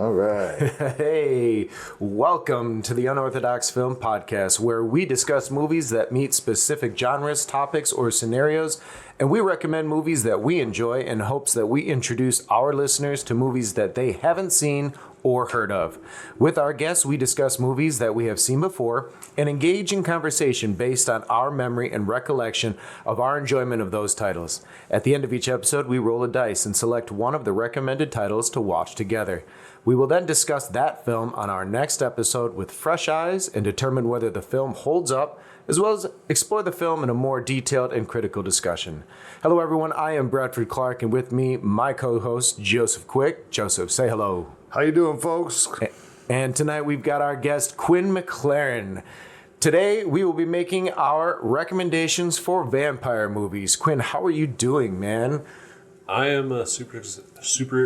All right. Hey, welcome to the Unorthodox Film Podcast, where we discuss movies that meet specific genres, topics, or scenarios, and we recommend movies that we enjoy in hopes that we introduce our listeners to movies that they haven't seen or heard of. With our guests, we discuss movies that we have seen before and engage in conversation based on our memory and recollection of our enjoyment of those titles. At the end of each episode, we roll a dice and select one of the recommended titles to watch together. We will then discuss that film on our next episode with fresh eyes and determine whether the film holds up, as well as explore the film in a more detailed and critical discussion. Hello, everyone. I am Bradford Clark, and with me, my co-host, Joseph Quick. Joseph, say hello. How you doing, folks? And tonight we've got our guest, Quinn McLaren. Today, we will be making our recommendations for vampire movies. Quinn, how are you doing, man? I am super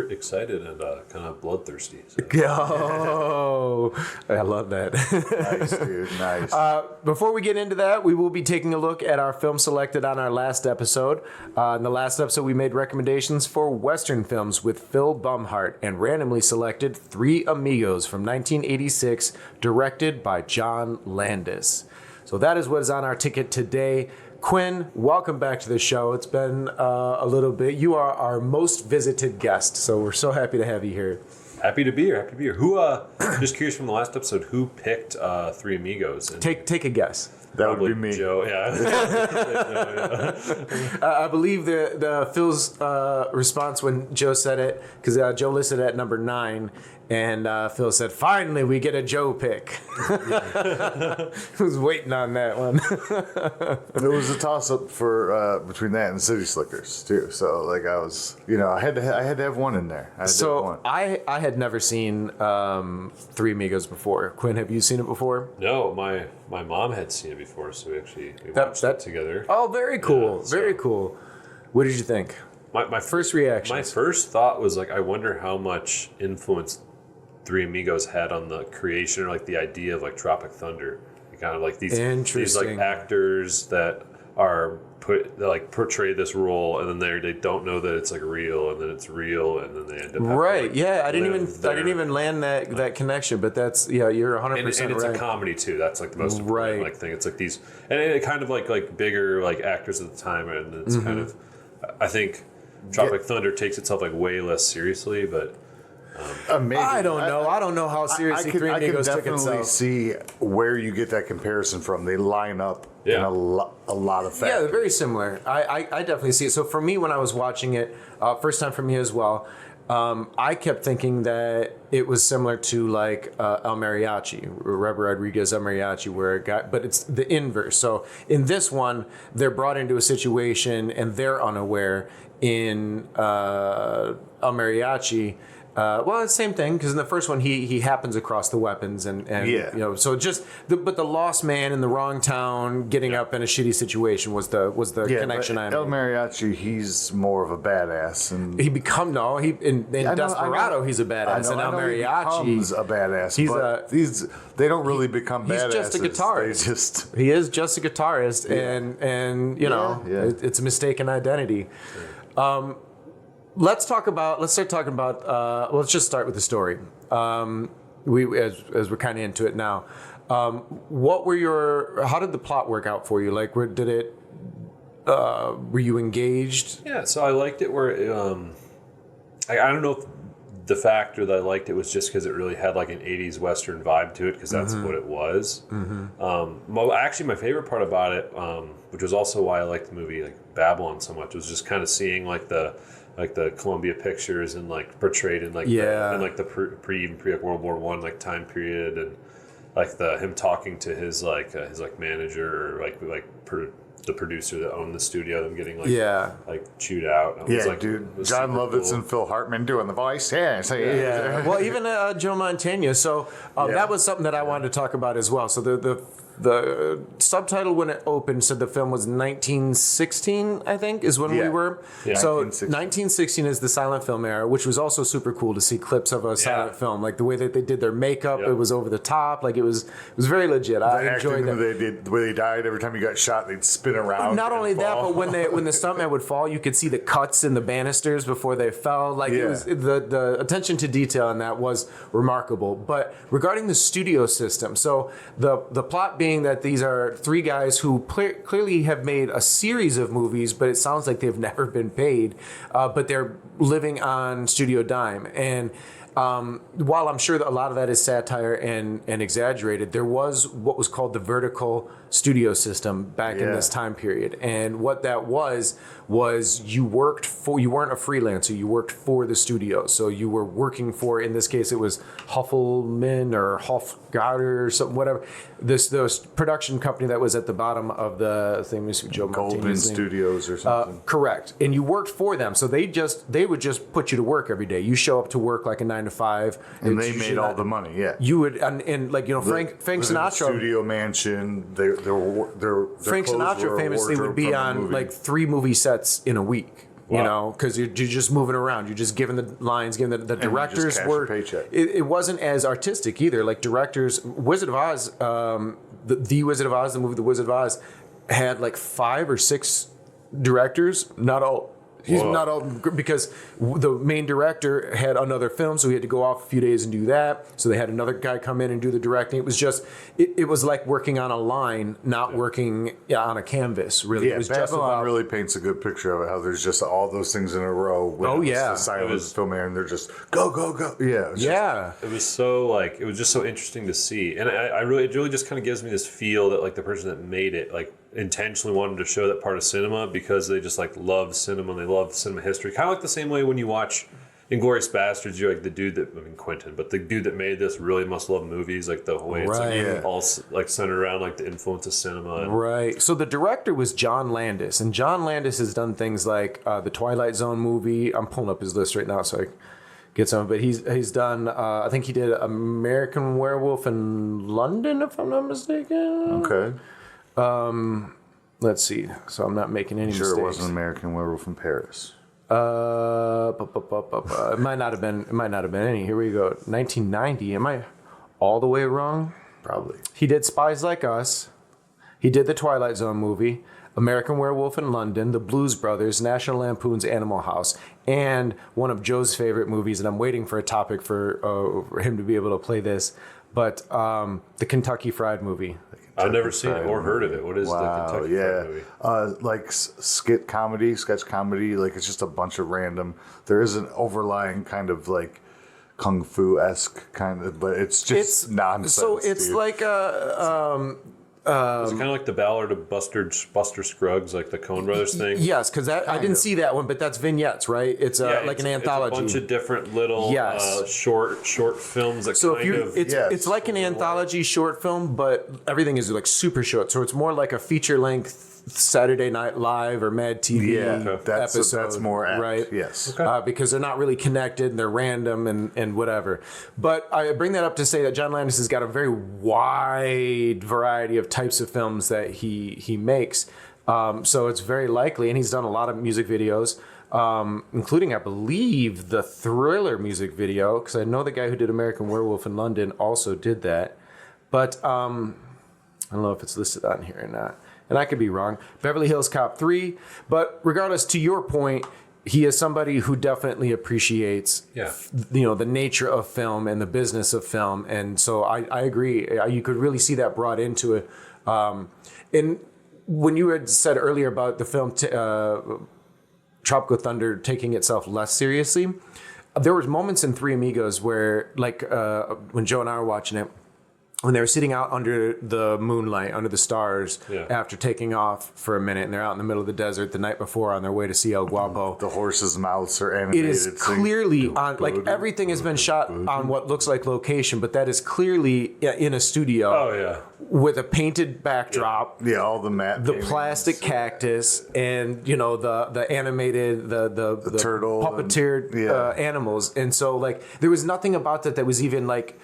excited and kind of bloodthirsty. So. Oh, I love that. Nice, dude. Nice. Before we get into that, we will be taking a look at our film selected on our last episode. In the last episode, we made recommendations for Western films with Phil Bumhart and randomly selected Three Amigos from 1986, directed by John Landis. So that is what is on our ticket today. Quinn, welcome back to the show. It's been a little bit. You are our most visited guest, so we're so happy to have you here. Happy to be here. Who? Just curious from the last episode, who picked Three Amigos? And Take a guess. That would be me. Joe. Yeah. I believe the Phil's response when Joe said it, because Joe listed it at number 9. And Phil said, "Finally, we get a Joe pick." I was waiting on that one. It was a toss-up for between that and City Slickers too. So like I was, I had to have one in there. I had never seen Three Amigos before. Quinn, have you seen it before? No, my mom had seen it before, so we watched that together. Oh, very cool, Yeah, very cool. What did you think? My First reaction. My first thought was like, I wonder how much influence Three Amigos had on the creation or like the idea of like Tropic Thunder. Kind of like these like actors that are portray this role, and then they don't know that it's like real, and then it's real, and then they end up right. Yeah, I didn't even land that connection, but that's you're 100% and it's right. a comedy too. That's like the most right like thing. It's like these and it kind of like bigger like actors at the time, and it's kind of I think Tropic Thunder takes itself like way less seriously, but. Maybe. I don't know. I don't know how seriously Three Amigos took itself. I can definitely see where you get that comparison from. They line up in a lot of factors. Yeah, they're very similar. I definitely see it. So for me, when I was watching it, first time for me as well, I kept thinking that it was similar to like El Mariachi, Robert Rodriguez El Mariachi, where it got, but it's the inverse. So in this one, they're brought into a situation and they're unaware. In El Mariachi, well, it's the same thing, because in the first one he happens across the weapons and so just but the lost man in the wrong town getting up in a shitty situation was the connection I made. El Mariachi, he's more of a badass, and in Desperado he's a badass, and El Mariachi becomes a badass. They don't really become badasses. He's just a guitarist. He is just a guitarist, and it's a mistaken identity. Let's start talking about. Let's just start with the story. As we're kind of into it now. How did the plot work out for you? Like, were you engaged? Yeah, so I liked it where I don't know if the factor that I liked it was just because it really had like an 80s Western vibe to it, because that's what it was. Actually, my favorite part about it, which was also why I liked the movie like Babylon so much, was just kind of seeing like the Columbia Pictures and like portrayed in like the pre World War I like time period, and like him talking to his manager or the producer that owned the studio, them getting like chewed out. Dude, John Lovitz and Phil Hartman doing the voice. Well, even Joe Mantegna. So that was something that I wanted to talk about as well. So the the subtitle when it opened said the film was 1916, I think, is when we were. Yeah. So 1916. 1916 is the silent film era, which was also super cool to see clips of a silent film. Like the way that they did their makeup, it was over the top. Like it was very legit. I enjoyed that. They did the way they died. Every time you got shot, they'd spin around. Not only that, fall. but when the stuntman would fall, you could see the cuts in the banisters before they fell. Like it was the attention to detail in that was remarkable. But regarding the studio system, so the plot being that these are three guys who clearly have made a series of movies, but it sounds like they've never been paid, but they're living on studio dime. And while I'm sure that a lot of that is satire and exaggerated, there was what was called the vertical studio system back in this time period. And what that was you weren't a freelancer, you worked for the studio. So you were working for, in this case, it was Huffelman or Hofgarter or something, whatever. This production company that was at the bottom of the thing, Joe Goldman Studios or something. Correct. And you worked for them. So they would just put you to work every day. You show up to work like a 9 to 5. And they made all the money, You would, and like, Frank Sinatra. Studio mansion. Frank Sinatra famously would be on like 3 movie sets in a week. Wow. You know, because you're just moving around. You're just giving the lines, giving the directors were. It wasn't as artistic either. Like directors, Wizard of Oz, the Wizard of Oz, the movie The Wizard of Oz, had like 5 or 6 directors. Not all. He's not all, because the main director had another film, so he had to go off a few days and do that. So they had another guy come in and do the directing. It was just, it was like working on a line, not working on a canvas. Really, yeah. It was Babylon just about, really paints a good picture of it. How there's just all those things in a row. When it's the silent film era, and they're just go go go. Yeah, It was so like it was just so interesting to see, and it really just kind of gives me this feel that like the person that made it like intentionally wanted to show that part of cinema because they just like love cinema and they love cinema history. Kind of like the same way when you watch Inglourious Bastards, you're like the dude that, I mean Quentin, but the dude that made this really must love movies, like the way it's like all like centered around like the influence of cinema. Right. So the director was John Landis, and John Landis has done things like the Twilight Zone movie. I'm pulling up his list right now so I get some, but he's done. I think he did American Werewolf in London, if I'm not mistaken. Okay. Let's see. So I'm not making any mistakes. Sure, it wasn't American Werewolf in Paris. It might not have been. It might not have been any. Here we go. 1990. Am I all the way wrong? Probably. He did Spies Like Us. He did the Twilight Zone movie, American Werewolf in London, The Blues Brothers, National Lampoon's Animal House, and one of Joe's favorite movies. And I'm waiting for a topic for him to be able to play this. But the Kentucky Fried Movie. I've never seen it or heard of it. What is the Kentucky Fried Movie? Like sketch comedy. Like it's just a bunch of random. There is an overlying kind of like kung fu-esque kind of, but it's just nonsense. So it's like Is it kind of like the Ballad of Buster Scruggs, like the Coen Brothers thing? Yes, because I didn't see that one, but that's vignettes, right? It's like an anthology. It's a bunch of different little short films that it's like an anthology short film, but everything is like super short. So it's more like a feature length Saturday Night Live or Mad TV episode. That's more apt, right? Yes, because they're not really connected and they're random and whatever. But I bring that up to say that John Landis has got a very wide variety of types of films that he makes. So it's very likely, and he's done a lot of music videos, including, I believe, the Thriller music video, because I know the guy who did American Werewolf in London also did that. But I don't know if it's listed on here or not. And I could be wrong. Beverly Hills Cop 3. But regardless, to your point, he is somebody who definitely appreciates the nature of film and the business of film. And so I agree. You could really see that brought into it. And when you had said earlier about the film Tropical Thunder taking itself less seriously, there was moments in Three Amigos where, like when Joe and I were watching it, when they were sitting out under the moonlight, under the stars, after taking off for a minute, and they're out in the middle of the desert the night before on their way to see El Guapo. The horses' mouths are animated. It is clearly on, like, everything has been shot on what looks like location, but that is clearly in a studio. Oh, yeah. With a painted backdrop. Yeah, all the matte. The plastic cactus, and, the animated, the turtle. Puppeteered animals. And so, like, there was nothing about that was even, like,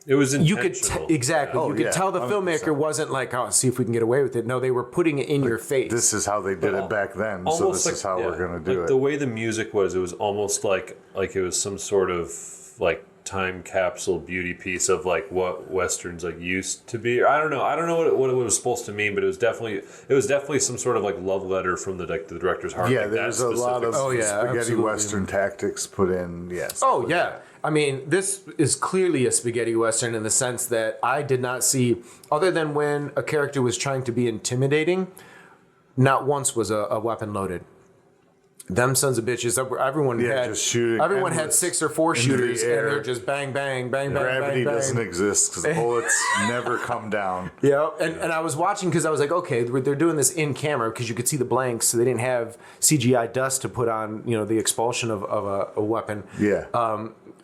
It was you could intentional. exactly. Oh, you could yeah, tell the 100%. filmmaker wasn't like, oh, see if we can get away with it. No, they were putting it in your face. This is how they did it back then, so Almost this is how we're gonna do it. The way the music was, it was almost like it was some sort of like time capsule beauty piece of like what westerns like used to be. I don't know what it was supposed to mean, but it was definitely some sort of like love letter from the director's heart. Yeah, like there's a lot of spaghetti absolutely. western tactics put in. Yes. Oh, yeah. I mean, this is clearly a spaghetti western in the sense that I did not see, other than when a character was trying to be intimidating, not once was a weapon loaded. Them sons of bitches. Everyone had just shooting. Everyone had 6 or 4 shooters, and they're just bang, bang, bang, bang, Gravity bang, bang. doesn't exist because the bullets never come down. Yeah, and I was watching because I was like, okay, they're doing this in camera because you could see the blanks, so they didn't have CGI dust to put on, the expulsion of a weapon. Yeah.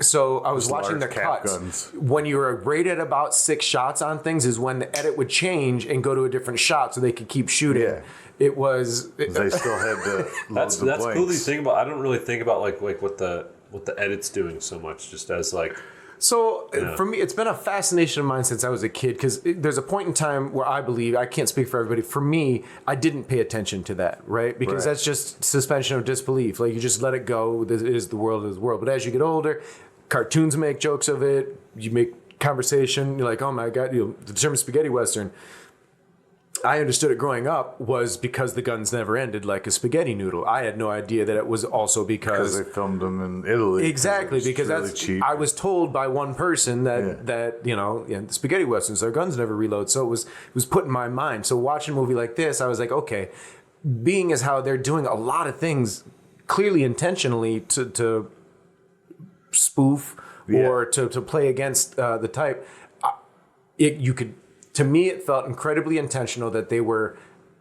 So I was watching the large cap cuts. guns. When you were rated about 6 shots on things is when the edit would change and go to a different shot so they could keep shooting. Yeah. It was... They still had to load That's the cool to blanks. think about. I don't really think about like what the edit's doing so much, just as like. So for me, it's been a fascination of mine since I was a kid because there's a point in time where I can't speak for everybody. For me, I didn't pay attention to that, right? Because that's just suspension of disbelief. Like you just let it go. It is the world is the world. But as you get older, cartoons make jokes of it. You make conversation. You're like, oh my God, the term spaghetti western. I understood it growing up was because the guns never ended like a spaghetti noodle. I had no idea that it was also because they filmed them in Italy. exactly because really that's cheap. I was told by one person that the spaghetti westerns, their guns never reload. So it was put in my mind. So watching a movie like this, I was like, okay, being as how they're doing a lot of things clearly intentionally to spoof or to play against the type, to me, it felt incredibly intentional that they were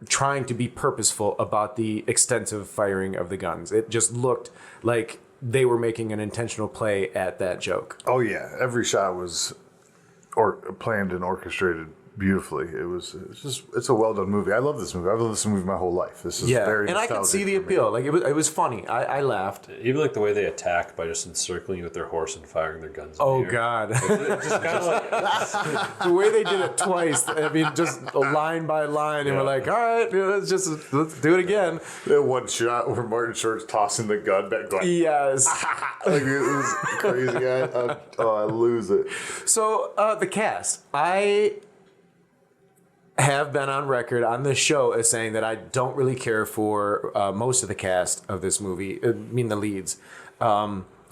trying to be purposeful about the extensive firing of the guns. It just looked like they were making an intentional play at that joke. Oh yeah, every shot was planned and orchestrated beautifully. It's a well done movie. I love this movie. I've loved this movie my whole life. This is very and I can see the nostalgic for me. appeal. Like it was funny. I laughed. Even like the way they attack by just encircling you with their horse and firing their guns. in Oh the air. God. Just kind of like The way they did it twice, I mean, just line by line, and we're like, all right, let's do it again. That one shot where Martin Short's tossing the gun back, going, Yes. like it was crazy guy. I lose it. So the cast, I have been on record on this show as saying that I don't really care for most of the cast of this movie. I mean the leads.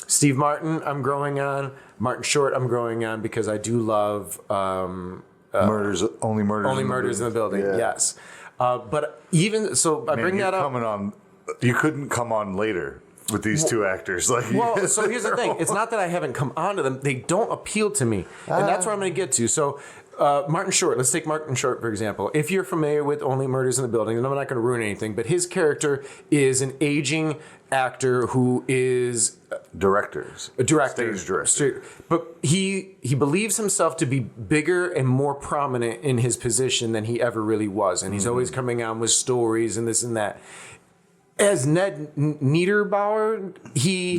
Steve Martin, I'm growing on. Martin Short, I'm growing on because I do love Only Only Murders in the Building. Yeah. Yes, but even so, I bring that up. You couldn't come on later with these two actors. Well, so here's the thing. It's not that I haven't come onto them. They don't appeal to me. And that's where I'm going to get to. So Martin Short, let's take Martin Short, for example. If you're familiar with Only Murders in the Building, and I'm not going to ruin anything, but his character is an aging actor who is a director. Stage director. But he believes himself to be bigger and more prominent in his position than he ever really was. And he's always coming on with stories and this and that. As Ned Niedermeyer,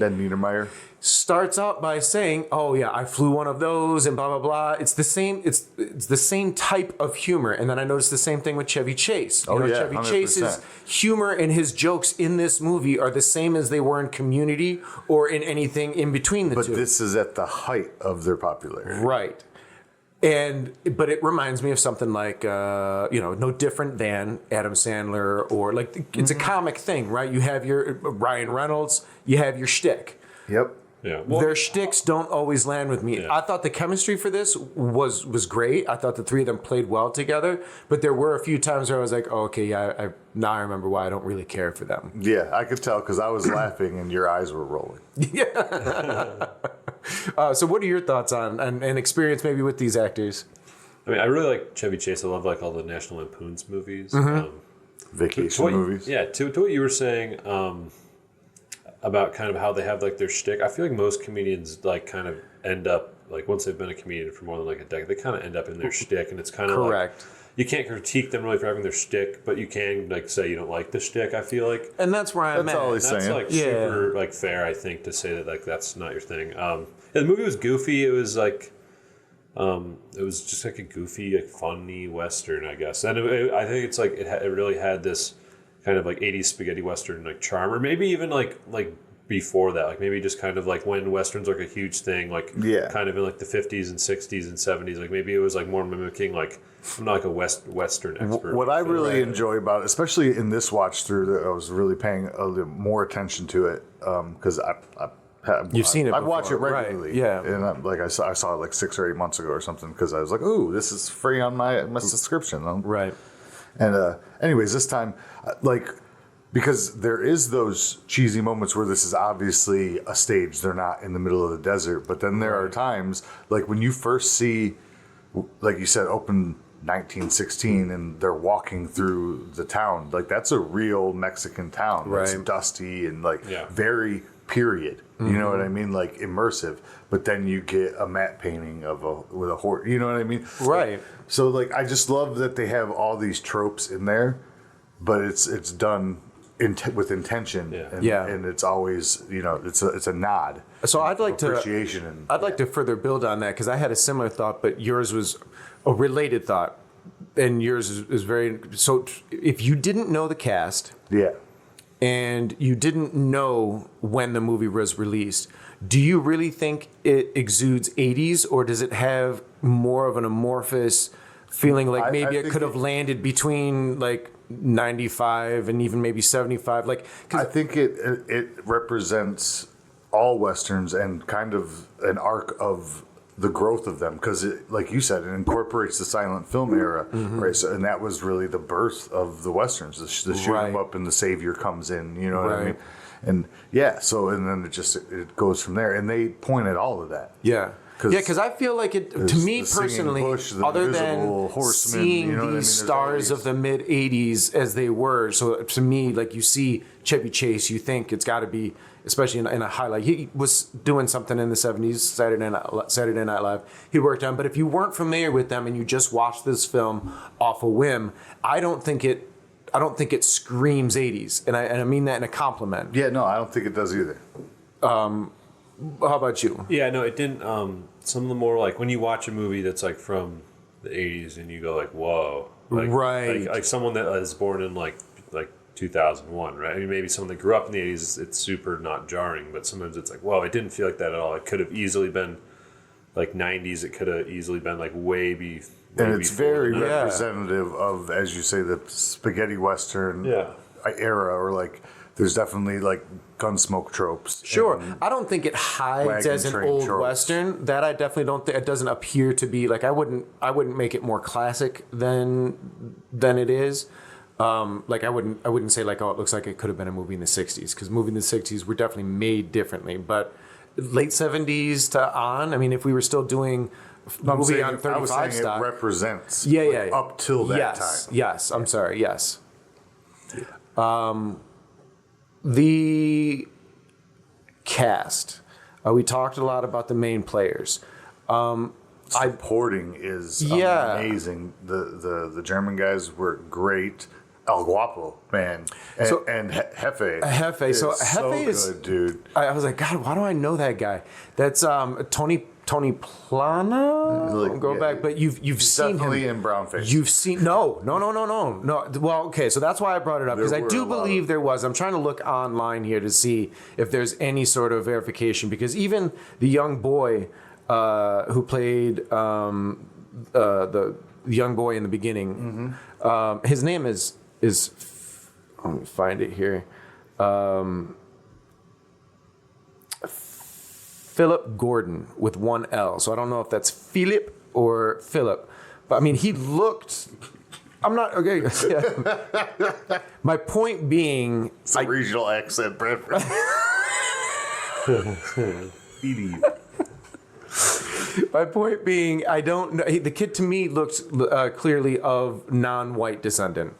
Ned Niedermeyer starts out by saying, "Oh yeah, I flew one of those," and blah blah blah. It's the same. It's the same type of humor. And then I noticed the same thing with Chevy Chase. Chevy 100%. Chase's humor and his jokes in this movie are the same as they were in Community or in anything in between the two. But this is at the height of their popularity, right? But it reminds me of something like, no different than Adam Sandler or like, it's a comic thing, right? You have your Ryan Reynolds, you have your shtick. Yep. yeah. Their shticks don't always land with me. Yeah. I thought the chemistry for this was great. I thought the three of them played well together, but there were a few times where I was like, oh, okay, yeah, now I remember why I don't really care for them. Yeah, I could tell because I was laughing and your eyes were rolling. So what are your thoughts on and experience maybe with these actors? I mean, I really like Chevy Chase. I love like all the National Lampoon's movies. Vacation movies. Yeah, to what you were saying about kind of how they have like their shtick. I feel like most comedians like kind of end up like once they've been a comedian for more than like a decade, they kind of end up in their shtick, and it's kind of correct. Like, you can't critique them really for having their shtick, but you can like say you don't like the shtick. I feel like, And that's where I'm That's at. all he's that's saying. like super like fair. I think to say that like that's not your thing. The movie was goofy. It was like It was just like a goofy, like funny Western, I guess. And I think it's like, it really had this kind of like 80s spaghetti Western like charm, or maybe even like before that, like maybe just kind of like when Westerns like a huge thing, like kind of in like the 50s and 60s and 70s, like maybe it was like more mimicking, like, I'm not like a Western expert. What I really enjoy about it, especially in this watch through, that I was really paying a little more attention to it, because You've seen it I before. watch it regularly. Right. Yeah. And I saw it like 6 or 8 months ago or something, because I was like, ooh, this is free on my subscription. Right. And anyways, this time, because there is those cheesy moments where this is obviously a stage. They're not in the middle of the desert. But then there are times, like when you first see, like you said, open 1916, and they're walking through the town. Like, that's a real Mexican town. Right. It's dusty and very period. You know what I mean? Like immersive. But then you get a matte painting with a horse. You know what I mean? Right. So like, I just love that they have all these tropes in there, but it's done with intention. And it's always, it's a nod. So I'd like appreciation. I'd like to further build on that, because I had a similar thought, but yours was a related thought, and yours is very. So if you didn't know the cast, and you didn't know when the movie was released, do you really think it exudes 80s, or does it have more of an amorphous feeling, like maybe it could have landed between like 95 and even maybe 75? Like, I think it represents all Westerns and kind of an arc of the growth of them, because like you said, it incorporates the silent film era, right? So, and that was really the birth of the Westerns, the shoot 'em up and the savior comes in, you know what I mean? And and then it goes from there, and they point at all of that. Because I feel like to me personally, other than seeing these stars of the mid 80s as they were, so to me, like, you see Chevy Chase, you think it's got to be, especially in a highlight. He was doing something in the 70s, Saturday Night Live, he worked on. But if you weren't familiar with them and you just watched this film off a whim, I don't think it screams 80s, and I mean that in a compliment. Yeah, no, I don't think it does either. How about you? Yeah, no, it didn't. Some of the more, like, when you watch a movie that's like from the 80s and you go like, whoa, like, like someone that is born in like 2001, right? I mean, maybe someone that grew up in the 80s, it's super not jarring, but sometimes it's like, whoa, it didn't feel like that at all. It could have easily been like 90s. It could have easily been like way before. And it's very representative of, as you say, the spaghetti Western era, or like, there's definitely like Gunsmoke tropes. Sure. I don't think it hides as an old tropes. Western. That I definitely don't think. It doesn't appear to be like, I wouldn't make it more classic than it is. Like I wouldn't say like, oh, it looks like it could have been a movie in the 60s, because movies in the 60s were definitely made differently. But late 70s to on, I mean, if we were still doing movie on 35 stock, it represents up till that time. Yes, I'm sorry, yes. The cast. We talked a lot about the main players. Supporting is amazing. The German guys were great. El Guapo, man. And Jefe. Jefe. So Jefe is good, dude. I was like, God, why do I know that guy? That's Tony Plana. Go back, but you've seen him. Definitely in brownface. You've seen no. Well, okay, so that's why I brought it up, because I do believe there was. I'm trying to look online here to see if there's any sort of verification, because even the young boy who played the young boy in the beginning, his name is let me find it here. Philip Gordon with one L. So I don't know if that's Philip or Philip. But I mean, he looked... I'm not... Okay. Yeah. My point being... It's a regional accent, Bradford. My point being, I don't know... The kid to me looks clearly of non-white descendant.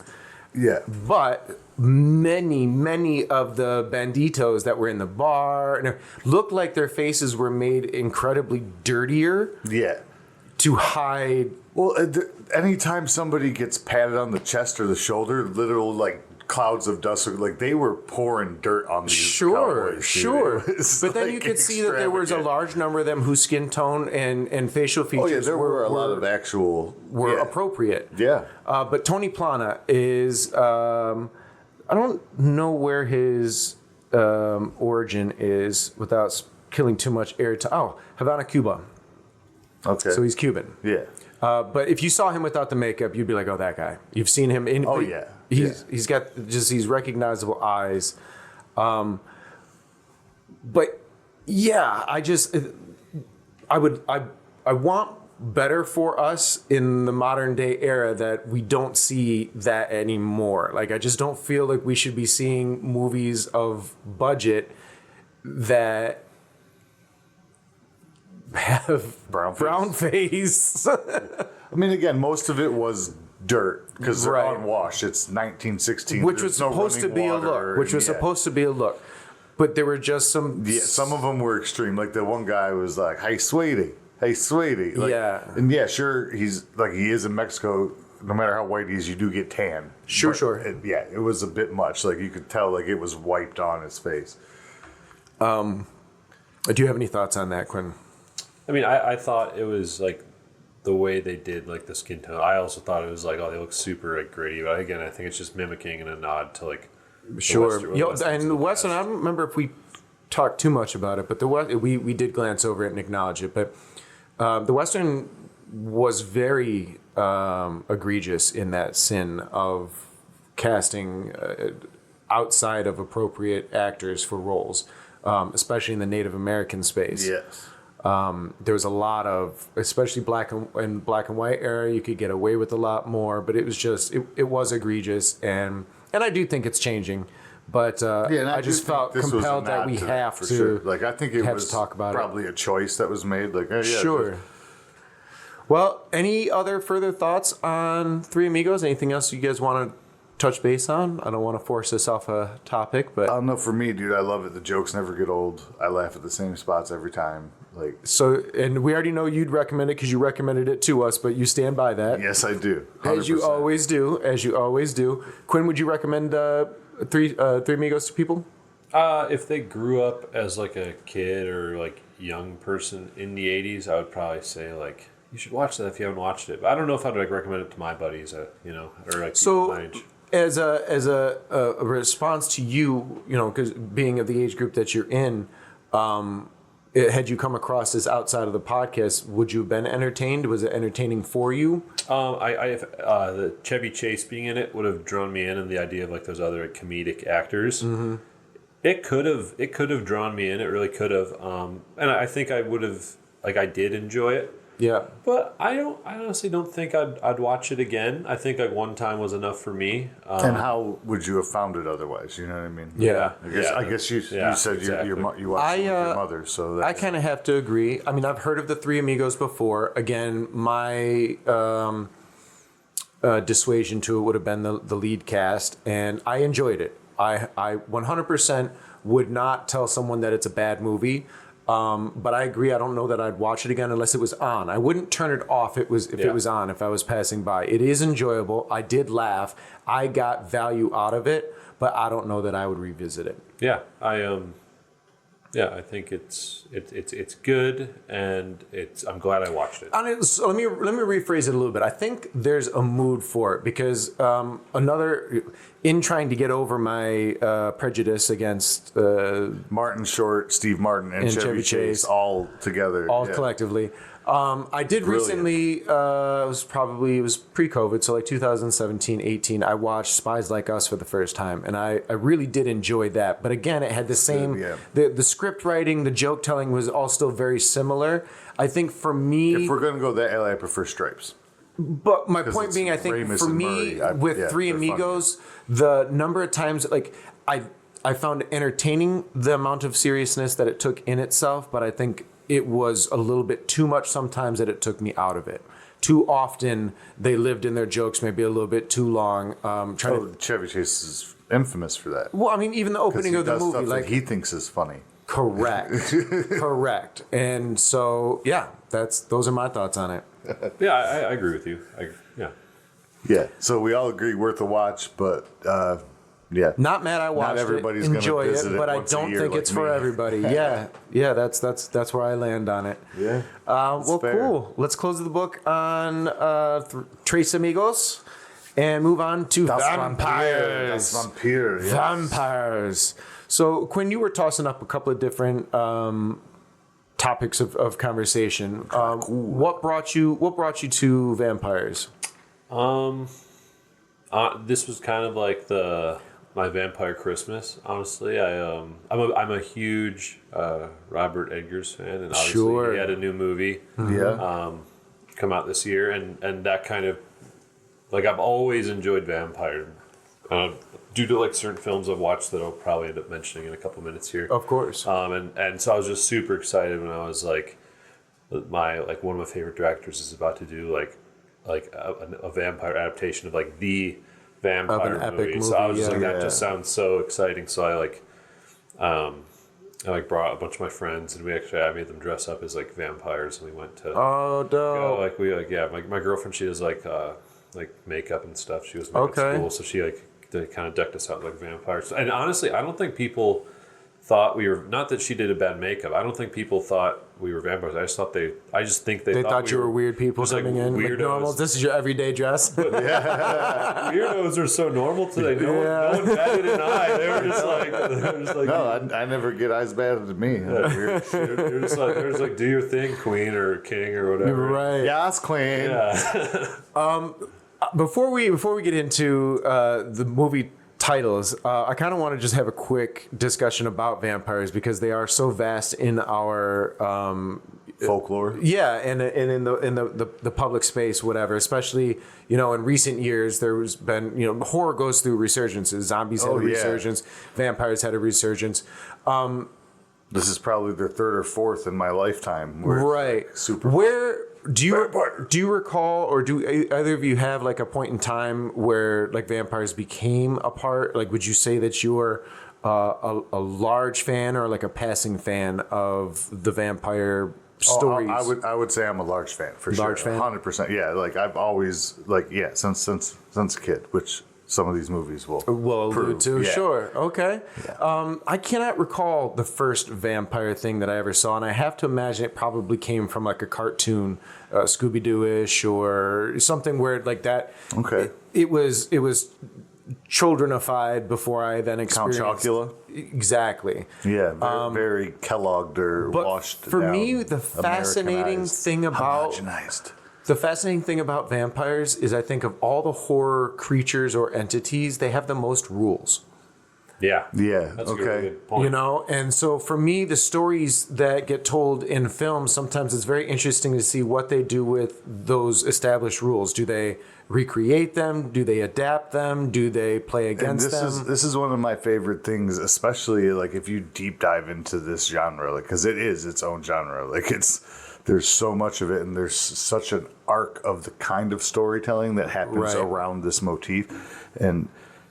Yeah. But many of the banditos that were in the bar looked like their faces were made incredibly dirtier. Yeah. To hide. Well, anytime somebody gets patted on the chest or the shoulder, literal like clouds of dust. Like they were pouring dirt on these Sure, cowboys, sure. dude. It was, But then like, you could see that there was a extravagant. large number of them whose skin tone and facial features Oh yeah, there were a lot of actual were yeah. appropriate. Yeah. But Tony Plana is, I don't know where his origin is without killing too much air time. Oh, Havana, Cuba. Okay. So he's Cuban. yeah. But if you saw him without the makeup, you'd be like, oh, that guy. You've seen him in. Oh, yeah. He's got just these recognizable eyes. But yeah, I want better for us in the modern day era that we don't see that anymore. Like, I just don't feel like we should be seeing movies of budget that have brown face. I mean, again, most of it was dirt because they're Right. unwashed. It's 1916, which There's was no supposed to running be water, a look. Which was yeah. supposed to be a look. But there were just some. Yeah, some of them were extreme. Like the one guy was like, "Hey, sweetie, hey, sweetie." Like, Yeah. and yeah, sure, he's like he is in Mexico. No matter how white he is, you do get tan. Sure, But sure. it was a bit much. Like you could tell, like it was wiped on his face. Do you have any thoughts on that, Quinn? I mean, I thought it was like the way they did like the skin tone. I also thought it was like, oh, they look super like gritty. But again, I think it's just mimicking and a nod to like Sure. Westerns And of the the Western, I past. don't remember if we talked too much about it, but we did glance over it and acknowledge it. But the Western was very egregious in that sin of casting outside of appropriate actors for roles, especially in the Native American space. Yes. There was a lot of, especially black and white era, you could get away with a lot more, but it was just, it was egregious, and I do think it's changing, but And I do just think felt this was a compelled that nod we to have for to, sure. Like I think it have was to talk about probably a choice that was made. Like, oh, yeah, Sure. Well, any other further thoughts on Three Amigos? Anything else you guys want to touch base on? I don't want to force us off a topic, but I don't know. For me, dude, I love it. The jokes never get old. I laugh at the same spots every time. Like, so, and we already know you'd recommend it because you recommended it to us, but you stand by that. yes, I do. As you 100%. always do. As you always do. Quinn, would you recommend Three Amigos to people? If they grew up as like a kid or like young person in the 80s, I would probably say like you should watch that if you haven't watched it. But I don't know if I'd like recommend it to my buddies, or like people my So, age. as a response to you, because being of the age group that you're in, had you come across this outside of the podcast, would you have been entertained? Was it entertaining for you? The Chevy Chase being in it would have drawn me in, and the idea of like those other comedic actors. Mm-hmm. It could have drawn me in. It really could have. And I think I would have, like, I did enjoy it. Yeah. But I honestly don't think I'd watch it again. I think like one time was enough for me. And how would you have found it otherwise? You know what I mean? Yeah. I guess you said exactly. you watched it with your mother, so I that's, kind of have to agree. I mean, I've heard of the Three Amigos before. Again, my dissuasion to it would have been the lead cast, and I enjoyed it. I 100% would not tell someone that it's a bad movie. But I agree. I don't know that I'd watch it again unless it was on. I wouldn't turn it off if it was on, if I was passing by. It is enjoyable. I did laugh. I got value out of it, but I don't know that I would revisit it. Yeah, I think it's good, and I'm glad I watched it. So let me rephrase it a little bit. I think there's a mood for it because in trying to get over my prejudice against Martin Short, Steve Martin, and Chevy Chase all together, collectively. I did recently, it was pre-COVID, so like 2017, 18, I watched Spies Like Us for the first time, and I really did enjoy that. But again, it had the same, the script writing, the joke telling was all still very similar. I think for me... If we're going to go that alley, I prefer Stripes. But my point being, I think Ramis for and me, Murray, with Three Amigos, the number of times, like, I found entertaining the amount of seriousness that it took in itself, but I think it was a little bit too much sometimes that it took me out of it. Too often, they lived in their jokes maybe a little bit too long. Chevy Chase is infamous for that. Well, I mean, even the opening of the movie, stuff like that he thinks is funny. Correct. Correct. And so, yeah, those are my thoughts on it. Yeah, I agree with you. Yeah. Yeah. So we all agree worth a watch, but Yeah. Not mad I watched everybody's it, gonna enjoy visit it, it but I once a don't year think like it's for me. everybody. Yeah, that's where I land on it. Yeah. Well, fair. cool. Let's close the book on Tres Amigos and move on to vampires. Das Vampir. Yes. Vampires. So, Quinn, you were tossing up a couple of different topics of conversation. What brought you to vampires? This was kind of like my vampire Christmas. Honestly, I'm a huge Robert Eggers fan, and obviously Sure. he had a new movie come out this year, and that kind of like I've always enjoyed vampire due to like certain films I've watched that I'll probably end up mentioning in a couple minutes here. Of course. And so I was just super excited when I was like one of my favorite directors is about to do like a vampire adaptation of like the vampire Of an epic movie. So I was just movie, like, that just sounds so exciting. So I brought a bunch of my friends and I made them dress up as like vampires and we went to Oh, dope. my girlfriend, she does like makeup and stuff. She was makeup school, so she they kind of decked us out like vampires. And honestly, I don't think people thought we were, not that she did a bad makeup. I don't think people thought we were vampires. I just think they thought you were weird people just like coming in. Like weirdos. normal. This is your everyday dress. Weirdos are so normal today. No one batted an eye. They were just like No, I never get eyes batted at me. they're just like, do your thing, queen or king or whatever. Right. Yes, Queen. Yeah. Before we get into the movie titles, I kind of want to just have a quick discussion about vampires because they are so vast in our Folklore. and in the public space, whatever. Especially in recent years, there's been horror goes through resurgences. Zombies had a resurgence. Vampires had a resurgence. This is probably their third or fourth in my lifetime. Right. Super. Where do you recall, or do either of you have like a point in time where like vampires became a part? Like, would you say that you're a large fan or like a passing fan of the vampire stories? I would say I'm a large fan for Large sure. fan? 100%. Yeah, like I've always since a kid, which some of these movies will allude prove. to. Yeah. Sure. Okay. Yeah. I cannot recall the first vampire thing that I ever saw, and I have to imagine it probably came from like a cartoon, Scooby-Doo-ish or something where like that. Okay. It was childrenified before I then experienced. Count Chocula? Exactly. Yeah, very Kellogged or But washed for down, me, the fascinating Americanized, thing about homogenized. The fascinating thing about vampires is I think of all the horror creatures or entities, they have the most rules. Yeah. Yeah. That's okay. a really good point. And so for me, the stories that get told in films, sometimes it's very interesting to see what they do with those established rules. Do they recreate them? Do they adapt them? Do they play against them? This is one of my favorite things, especially like if you deep dive into this genre, like because it is its own genre. Like there's so much of it, and there's such an arc of the kind of storytelling that happens around this motif, and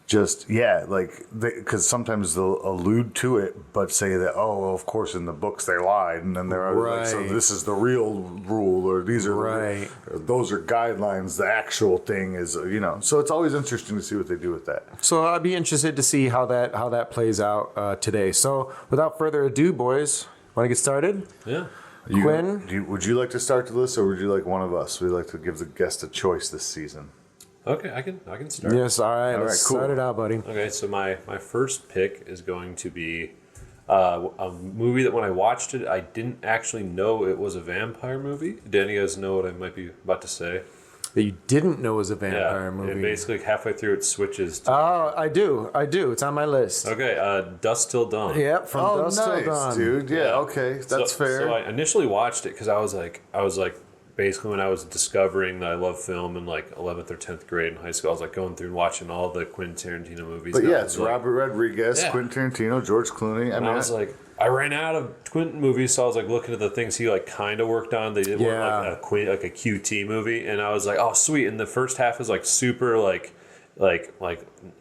just because sometimes they'll allude to it, but say that of course in the books they lied, and then there are like, so this is the real rule, or these are or those are guidelines. The actual thing is So it's always interesting to see what they do with that. So I'd be interested to see how that plays out today. So without further ado, boys, want to get started? Yeah. Quinn? Would you like to start the list, or would you like one of us? We'd like to give the guest a choice this season. Okay, I can start. Yes, all right. Let's cool. start it out, buddy. Okay, so my first pick is going to be a movie that when I watched it, I didn't actually know it was a vampire movie. Do any of you guys know what I might be about to say? That you didn't know was a vampire movie. And basically halfway through it switches to... Oh, I do. It's on my list. Okay, Dusk Till Dawn. Yep, from Dusk Till Dawn. Dude. Yeah, okay, that's fair. So I initially watched it because I was like, basically when I was discovering that I love film in like 11th or 10th grade in high school, I was like going through and watching all the Quentin Tarantino movies. But yeah, it's Robert Rodriguez, Quentin Tarantino, George Clooney. I was like, I ran out of Quentin movies, so I was like looking at the things he like kind of worked on. They did one like a QT movie, and I was like, oh sweet. And the first half is like super like like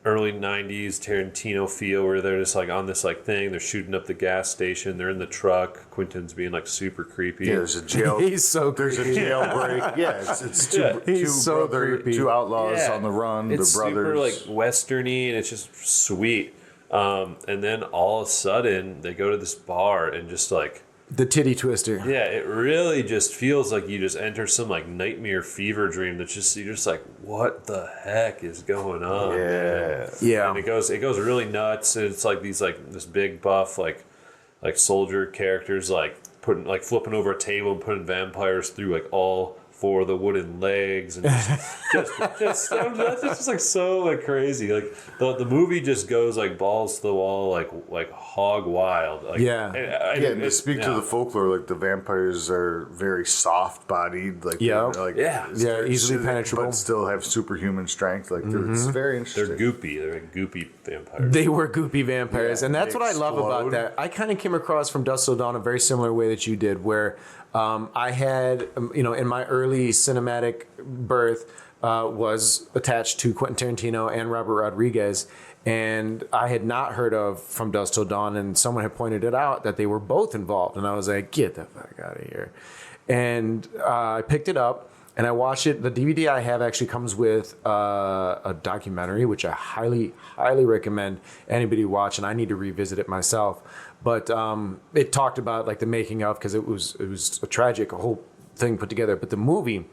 early 90s Tarantino feel where they're just like on this like thing, they're shooting up the gas station, they're in the truck, Quentin's being like super creepy. Yeah, there's a jail. He's so There's a creepy. jailbreak. Yeah, it's two, Yeah. two He's so creepy. two outlaws Yeah. on the run. It's the brothers. super like westerny and it's just sweet. And then all of a sudden they go to this bar and just like The titty twister. yeah, it really just feels like you just enter some like nightmare fever dream that's just you're just like, what the heck is going on? man? Yeah. And it goes really nuts. And it's like these like this big buff like soldier characters like flipping over a table and putting vampires through like all four of the wooden legs and that's just like so like crazy. Like the movie just goes like balls to the wall like hog wild. Like, Yeah. And to speak to the folklore, like the vampires are very soft bodied, like Yeah. they're, like Yeah. Yeah, easily penetrable. but still have superhuman strength. Like it's very interesting. They're goopy. They're like goopy vampires. They were goopy vampires, Yeah, and that's they what I love about explode. that. I kind of came across from Dusk Till Dawn a very similar way that you did, where I had, in my early cinematic birth, was attached to Quentin Tarantino and Robert Rodriguez, and I had not heard of From Dusk Till Dawn, and someone had pointed it out that they were both involved, and I was like, get the fuck out of here. And I picked it up, and I watched it. The DVD I have actually comes with a documentary, which I highly, highly recommend anybody watch, and I need to revisit it myself. But it talked about like the making of, because it was a tragic whole thing put together. But the movie,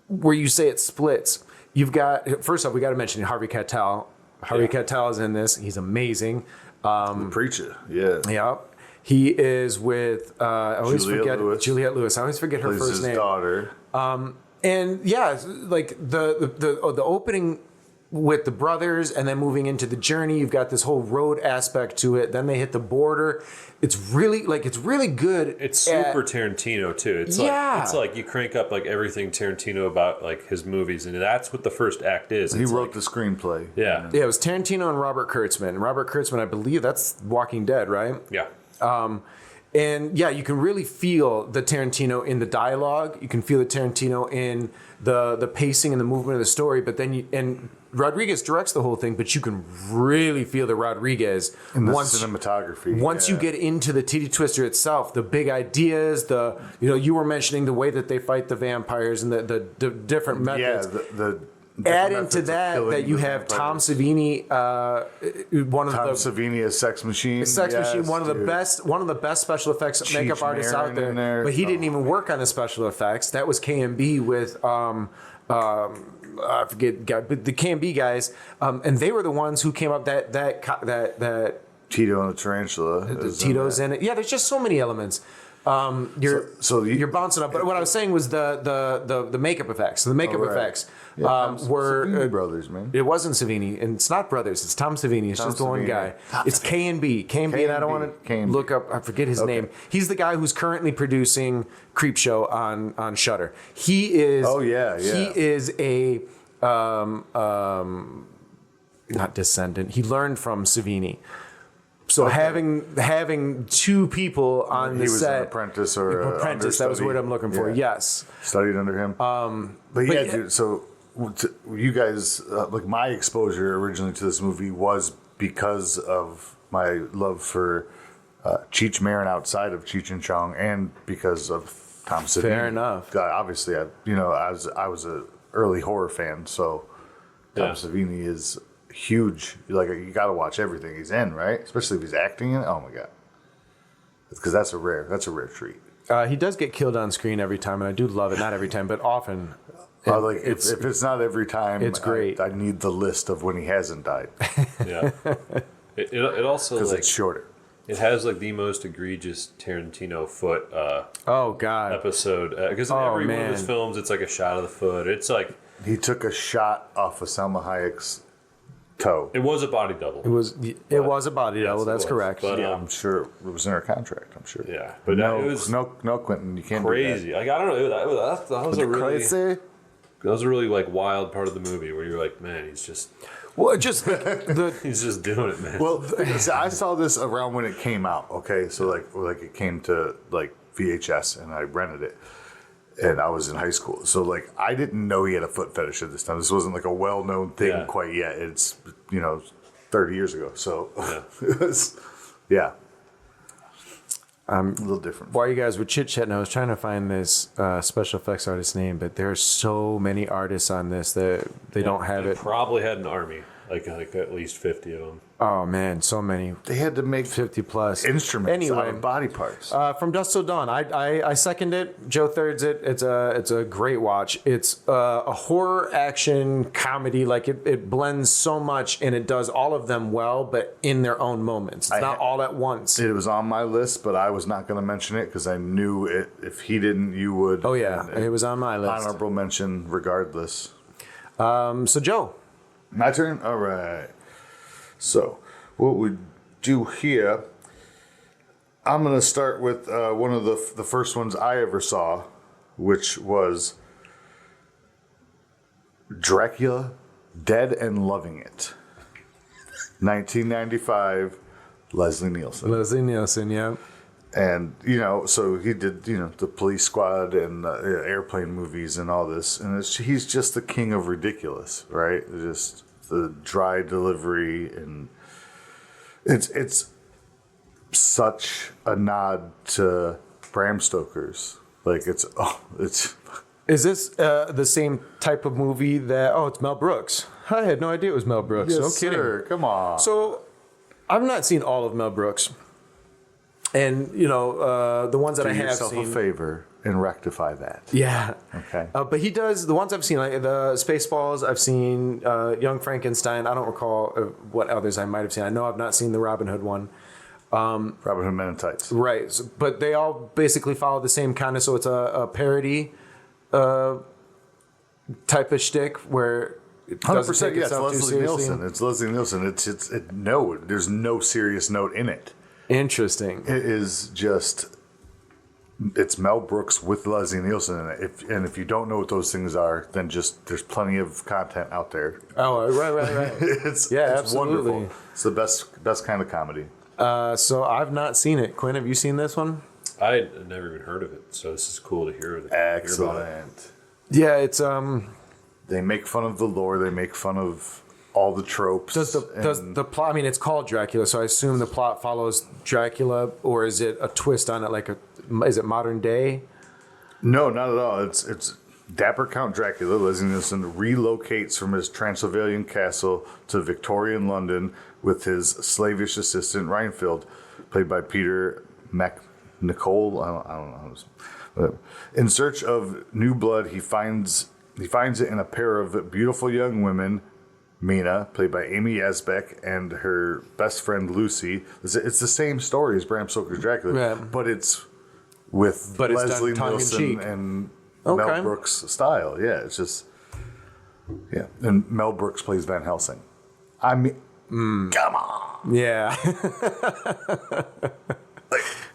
where you say it splits, you've got, first off, we got to mention Harvey Keitel. Harvey Keitel is in this. He's amazing. The preacher. Yeah. Yeah. He is with I always Juliette forget Lewis. Juliette Lewis. I always forget her Plays first his name. daughter. And yeah, like the opening with the brothers, and then moving into the journey, you've got this whole road aspect to it. Then they hit the border. It's really good. It's super Tarantino too. It's like you crank up like everything Tarantino about like his movies, and that's what the first act is. He It's wrote like, the screenplay. yeah, Yeah, it was Tarantino and Robert Kurtzman. Robert Kurtzman, I believe that's Walking Dead, right? yeah. And yeah, you can really feel the Tarantino in the dialogue. You can feel the Tarantino in the pacing and the movement of the story. But then Rodriguez directs the whole thing, but you can really feel the Rodriguez And the cinematography. Once you get into the titty twister itself, the big ideas, you were mentioning the way that they fight the vampires and the different methods. Yeah, the Add methods into of that killing you the have Tom vampires. Savini, Tom Savini as Sex Machine. Sex Machine, Yes, one of the dude. best special effects Cheech makeup artists out Marin in there. there. But he didn't Oh. even work on the special effects. That was KMB with I forget, but the KMB guys, and they were the ones who came up that Tito and the Tarantula. Tito's in it. Yeah, there's just so many elements. You're bouncing up. But what I was saying was the makeup effects. The makeup right. effects Yeah, were Savini brothers, man. It wasn't Savini, and it's not brothers. It's Tom Savini. It's Tom just the one Savini. guy. It's K&B. K&B, and I don't want to KNB. look up. I forget his name. He's the guy who's currently producing Creepshow on Shudder. He is. Oh, yeah. He is a not descendant. He learned from Savini. So having two people on the He was set, an apprentice or a apprentice. That was the word I'm looking for. Yeah. Yes. Studied under him. But yeah, dude, so you guys, like my exposure originally to this movie was because of my love for Cheech Marin outside of Cheech and Chong, and because of Tom Savini. Fair enough. Obviously, I was an early horror fan, so Tom Yeah. Savini is huge. Like, you got to watch everything he's in, right? Especially if he's acting in it. Oh my god, because that's a rare treat. He does get killed on screen every time, and I do love it. Not every time, but often. Like if it's not every time, it's great. I need the list of when he hasn't died Yeah. It also because like it's shorter. it has like the most egregious Tarantino foot Oh God. episode because in Oh, every one of his man. films it's like a shot of the foot. It's like He took a shot off of Salma Hayek's toe. it was a body double. It was a body double. Yes, it That's was. correct. But, Yeah, I'm sure it was in her contract. I'm sure. yeah, but No, it was no, Quentin, you can't crazy. Like I don't know, that was a really crazy. that was a really like wild part of the movie where you're like, man, he's just just the doing it, man. Well, so I saw this around when it came out. Okay, so like it came to like VHS, and I rented it. and I was in high school. So like I didn't know he had a foot fetish at this time. This wasn't like a well-known thing quite yet. It's 30 years ago. So it was, a little different. While you guys were chit-chatting, I was trying to find this special effects artist's name, but there are so many artists on this that they don't have it. Probably had an army, like at least 50 of them. Oh man, so many. They had to make 50 plus instruments out of body parts. From Dusk Till Dawn, I second it. Joe thirds it. It's a great watch. It's a horror action comedy. Like it blends so much, and it does all of them well, but in their own moments. It's not all at once. It was on my list, but I was not going to mention it because I knew it. If he didn't, you would. Oh yeah, it was on my list. Honorable mention, regardless. So Joe, my turn. All right. So, what we do here, I'm going to start with one of the first ones I ever saw, which was Dracula, Dead and Loving It. 1995, Leslie Nielsen. Leslie Nielsen, yeah. And, so he did, the Police Squad and Airplane movies and all this. And he's just the king of ridiculous, right? Just the dry delivery, and it's such a nod to Bram Stoker's. Like it's. Is this the same type of movie that? Oh, it's Mel Brooks. I had no idea it was Mel Brooks. Yes, no kidding. sir. Come on. So, I've not seen all of Mel Brooks, and the ones that I have yourself seen. a favor and rectify that. Yeah. Okay. But he does the ones I've seen, like the Spaceballs. I've seen Young Frankenstein. I don't recall what others I might have seen. I know I've not seen the Robin Hood one. Robin Hood Men in Tights. Right. So, but they all basically follow the same kind of. So it's a parody type of shtick where. 100%. Yeah, it's Leslie Nielsen. It's Leslie Nielsen. There's no serious note in it. Interesting. It is just. It's Mel Brooks with Leslie Nielsen in it. If you don't know what those things are, then just there's plenty of content out there. Oh, right. it's absolutely wonderful. It's the best kind of comedy. So I've not seen it. Quinn, have you seen this one? I had never even heard of it, so this is cool to hear. Excellent. Hear about it. Yeah, it's They make fun of the lore. They make fun of all the tropes. Does the plot? I mean, it's called Dracula, so I assume the plot follows Dracula, or is it a twist on it? Is it modern day? No, not at all. It's dapper Count Dracula. Leslie Nielsen relocates from his Transylvanian castle to Victorian London with his slavish assistant Reinfeld, played by Peter McNicol. I don't know. In search of new blood, he finds it in a pair of beautiful young women. Mina, played by Amy Yasbeck, and her best friend Lucy. It's the same story as Bram Stoker's Dracula, but it's with Leslie Nielsen and Mel Brooks style. Yeah, it's just and Mel Brooks plays Van Helsing. I mean, come on. Yeah.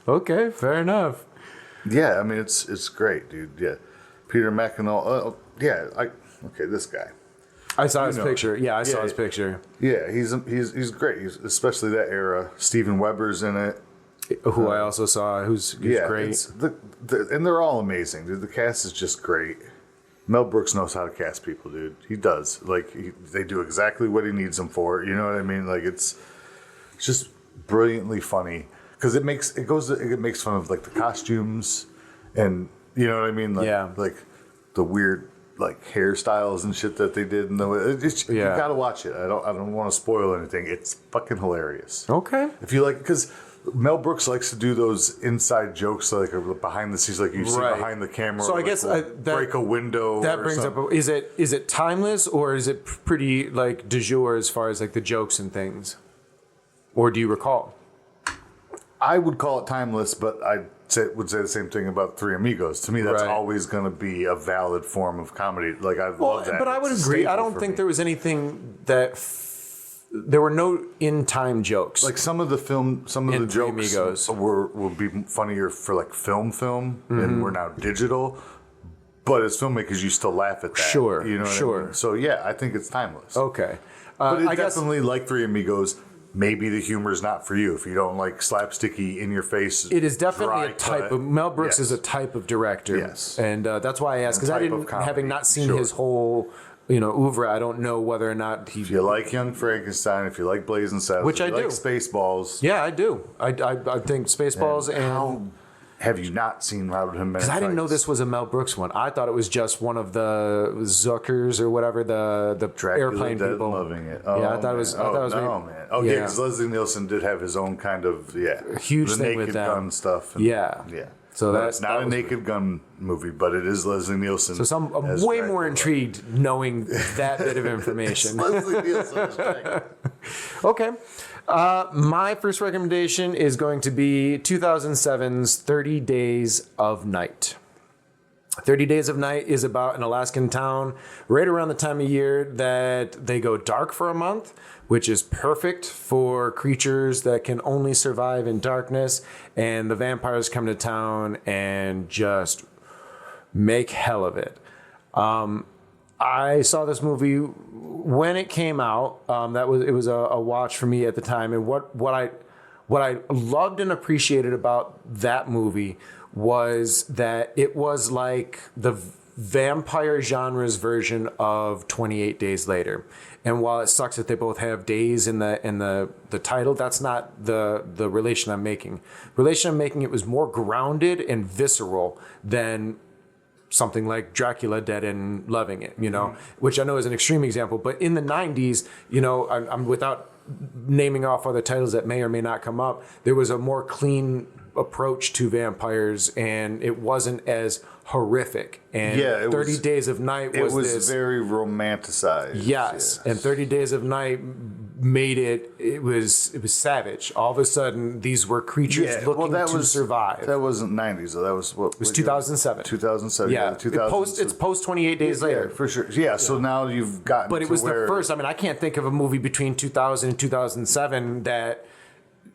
Okay, fair enough. Yeah, I mean it's great, dude. Yeah, Peter McInall. This guy. I saw his picture. Yeah, I saw his picture. Yeah, he's great. Especially that era. Steven Weber's in it. Who I also saw, who's great. And they're all amazing, dude. The cast is just great. Mel Brooks knows how to cast people, dude. He does. They do exactly what he needs them for. You know what I mean? It's just brilliantly funny because it makes fun of the costumes, and you know what I mean? Like the weird hairstyles and shit that they did. And you gotta watch it. I don't want to spoil anything. It's fucking hilarious. Okay. If you like, because Mel Brooks likes to do those inside jokes, behind the scenes, you see behind the camera. So I guess break a window. That brings up: is it timeless, or is it pretty du jour as far as the jokes and things, or do you recall? I would call it timeless, but I would say the same thing about Three Amigos. To me, that's always going to be a valid form of comedy. I love that. But I would agree. I don't think there was anything that. There were no in-time jokes. Some of the jokes will be funnier for film, and we're now digital. But as filmmakers, you still laugh at that. Sure, you know what I mean? So yeah, I think it's timeless. Okay, but it's definitely like Three Amigos. maybe the humor is not for you if you don't like slapsticky in your face. It is definitely dry a type cut. of Mel Brooks Yes. is a type of director. Yes. And that's why I asked, because I type of didn't, comedy, having not seen sure. his whole, oeuvre, I don't know whether or not he. If you like Young Frankenstein, if you like Blazing Saddles, Which if you I do. like Spaceballs, Yeah, I do. I think Spaceballs and. how have you not seen Robin Hood Men in Because I didn't know Tights? this was a Mel Brooks one. I thought it was just one of the Zuckers or whatever, the Dracula airplane Dead people. Loving it. Yeah, I thought it was. I thought it was no, maybe- man. Oh, yeah, yeah. because Leslie Nielsen did have his own kind of Huge the thing with Naked that. Gun stuff. And, Yeah. yeah. So No, that's- it's not that a was Naked Gun movie, but it is Leslie Nielsen. So I'm as way Dracula. more intrigued knowing that bit of information. Leslie Nielsen as Dracula. Okay. My first recommendation is going to be 2007's 30 Days of Night. 30 Days of Night is about an Alaskan town right around the time of year that they go dark for a month, which is perfect for creatures that can only survive in darkness. And the vampires come to town and just make hell of it. I saw this movie when it came out. It was a watch for me at the time. And what I loved and appreciated about that movie was that it was like the vampire genre's version of 28 Days Later. And while it sucks that they both have days in the title, that's not the relation I'm making. Relation I'm making, it was more grounded and visceral than something like Dracula Dead and Loving It, which I know is an extreme example. But in the 90s, I'm without naming off other titles that may or may not come up, there was a more clean approach to vampires, and it wasn't as horrific. And Yeah, 30 Days of Night It was this. very romanticized. Yes, and 30 Days of Night made it was savage. All of a sudden, these were creatures looking to survive. That wasn't 90s, though. That was what? It was 2007. 2007. Yeah, the it's post 28 Days Later. for sure. Yeah, so now you've gotten But it to was where, the first. I mean, I can't think of a movie between 2000 and 2007 that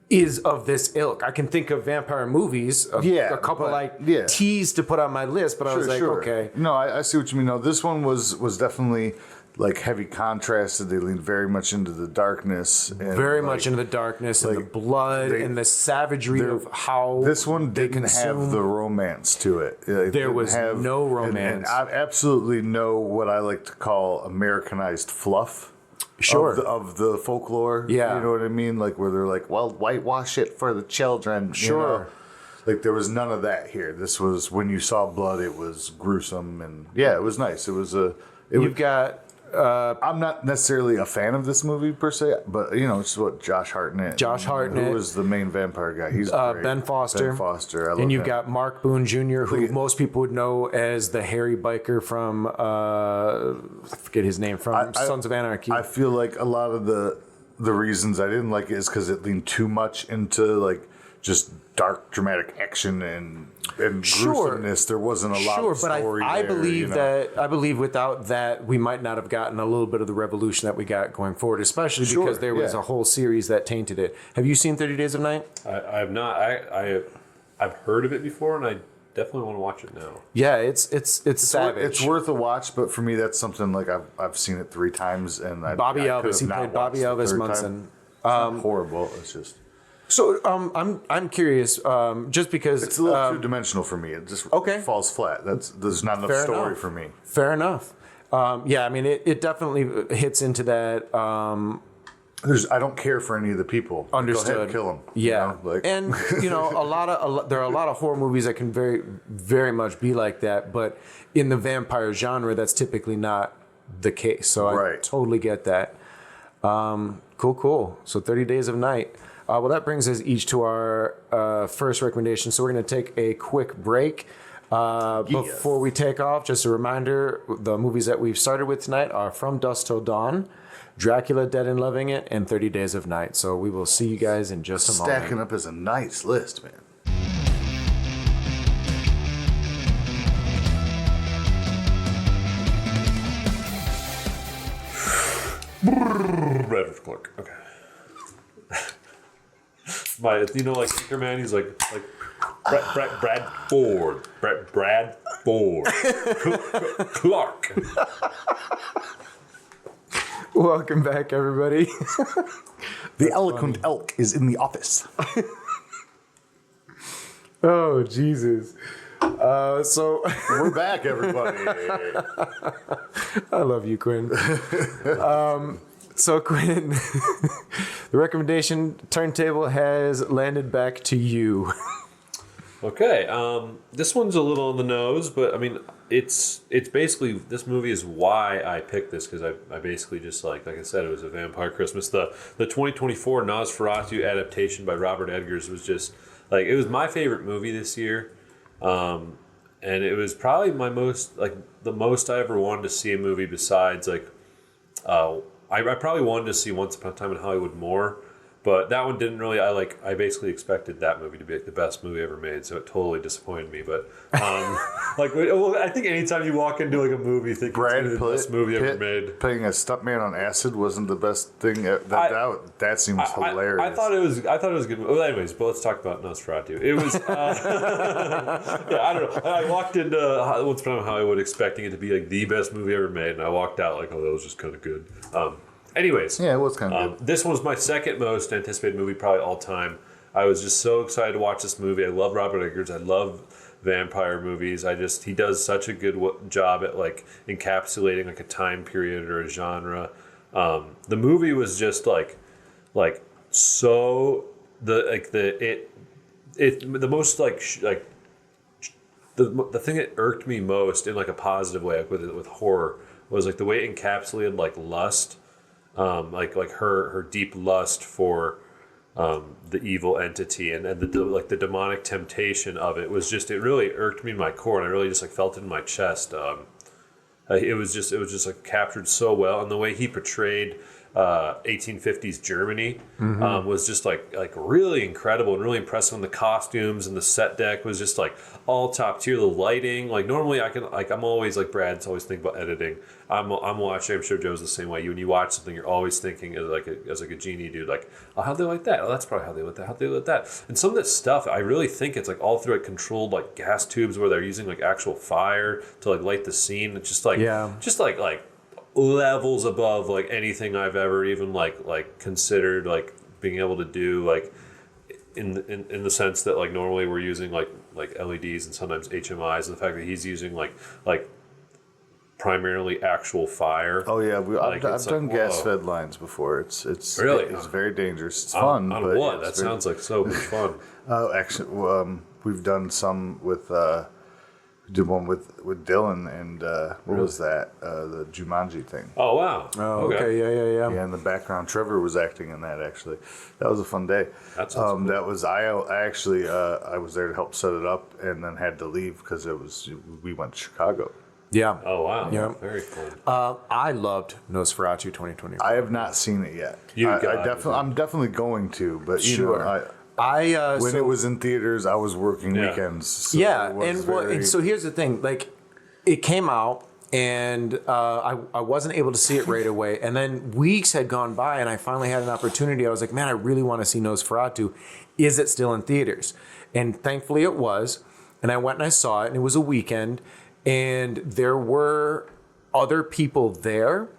is of this ilk. I can think of vampire movies, a couple teased to put on my list, but I was like, okay. No, I see what you mean. No, this one was definitely like heavy contrasted. They leaned very much into the darkness. And Very much into the darkness and the blood and the savagery of how this one they didn't consume. have the romance to it. There was no romance. And I absolutely know what I like to call Americanized fluff. Sure. Of the folklore. Yeah. You know what I mean? Like where they're like, well, whitewash it for the children. Sure. Like there was none of that here. This was when you saw blood, it was gruesome and it was nice. It was You've got I'm not necessarily a fan of this movie per se, but it's what Josh Hartnett. Who was the main vampire guy? He's great. Ben Foster. Ben Foster. I love and you've him. got Mark Boone Jr., who most people would know as the hairy biker from I forget his name, from Sons of Anarchy. I feel like a lot of the reasons I didn't like it is because it leaned too much into like just dark dramatic action and gruesomeness. There wasn't a lot of story I there, believe I believe without that we might not have gotten a little bit of the revolution that we got going forward, especially because there was a whole series that tainted it. Have you seen 30 Days of Night? I have not. I've heard of it before, and I definitely want to watch it now. Yeah, it's savage. It's worth a watch, but for me, that's something like I've seen it 3 times, and Bobby I could Elvis. He have not played Bobby watched the Elvis third Munson. time. It's not horrible. It's just So I'm curious, just because it's a little two-dimensional for me. It just falls flat. There's not enough story for me. Fair enough. Yeah, I mean it definitely hits into that. I don't care for any of the people. Understood. Go ahead, kill them. Yeah, and there are a lot of horror movies that can very, very much be like that, but in the vampire genre, that's typically not the case. So I totally get that. Cool. So 30 Days of Night. Well, that brings us each to our first recommendation. So we're going to take a quick break. Before we take off, just a reminder, the movies that we've started with tonight are From Dusk Till Dawn, Dracula Dead and Loving It, and 30 Days of Night. So we will see you guys in just a moment. Stacking up as a nice list, man. Bradford Clark. Okay. Like Anchorman, he's like Bradford. Bradford. Clark. Welcome back, everybody. The eloquent elk is in the office. Oh, Jesus. So We're back, everybody. I love you, Quinn. So Quinn, the recommendation turntable has landed back to you. Okay, this one's a little on the nose, but I mean, it's basically, this movie is why I picked this, because I basically just like I said, it was a vampire Christmas. The 2024 Nosferatu adaptation by Robert Eggers was just like, it was my favorite movie this year, and it was probably my most, like, the most I ever wanted to see a movie besides like, I probably wanted to see Once Upon a Time in Hollywood more. But that one didn't really. I basically expected that movie to be like the best movie ever made, so it totally disappointed me. But I think anytime you walk into like a movie thinking it's the best movie ever made, playing a stuntman on acid wasn't the best thing. That seems hilarious. I thought it was good. Well, anyways, but let's talk about Nosferatu. It was. Yeah, I don't know. I walked into Once Upon a Time in Hollywood expecting it to be like the best movie ever made, and I walked out like, oh, that was just kind of good. Anyways, yeah, it was kind of good. This was my second most anticipated movie, probably all time. I was just so excited to watch this movie. I love Robert Eggers. I love vampire movies. He does such a good job at like encapsulating like a time period or a genre. The movie was just the thing that irked me most in like a positive way, like with horror, was like the way it encapsulated like lust. Like her deep lust for the evil entity and the demonic temptation of it was just, it really irked me in my core, and I really just like felt it in my chest. It was just like captured so well, and the way he portrayed 1850s Germany was just like really incredible and really impressive. And the costumes and the set deck was just like all top tier. The lighting, like normally I'm always like Brad's always thinking about editing. I'm watching. I'm sure Joe's the same way. When you watch something, you're always thinking as a genie dude, like, oh, how'd they like that? Oh, that's probably how they lit that. How'd they lit that? And some of this stuff, I really think it's like all through like controlled like gas tubes where they're using like actual fire to like light the scene. It's just like levels above like anything I've ever even like considered like being able to do, like in the sense that like normally we're using like LEDs and sometimes HMIs, and the fact that he's using like primarily actual fire. Oh yeah, I've done gas fed lines before. It's really it's very dangerous. It's fun. On what? That sounds like so much fun. Actually, we've done some with. We did one with Dylan and what was that? The Jumanji thing. Oh wow. Oh okay. Yeah. Yeah, in the background, Trevor was acting in that. Actually, that was a fun day. That sounds cool. That was I actually I was there to help set it up and then had to leave because we went to Chicago. Yeah. Oh wow. Yeah. Very cool. I loved Nosferatu 2020. I have not seen it yet. I'm definitely going to, but Sure. When it was in theaters, I was working weekends. So and so here's the thing: like, it came out, and I wasn't able to see it right away. And then weeks had gone by, and I finally had an opportunity. I was like, man, I really want to see Nosferatu. Is it still in theaters? And thankfully, it was. And I went and I saw it, and it was a weekend, and there were other people there.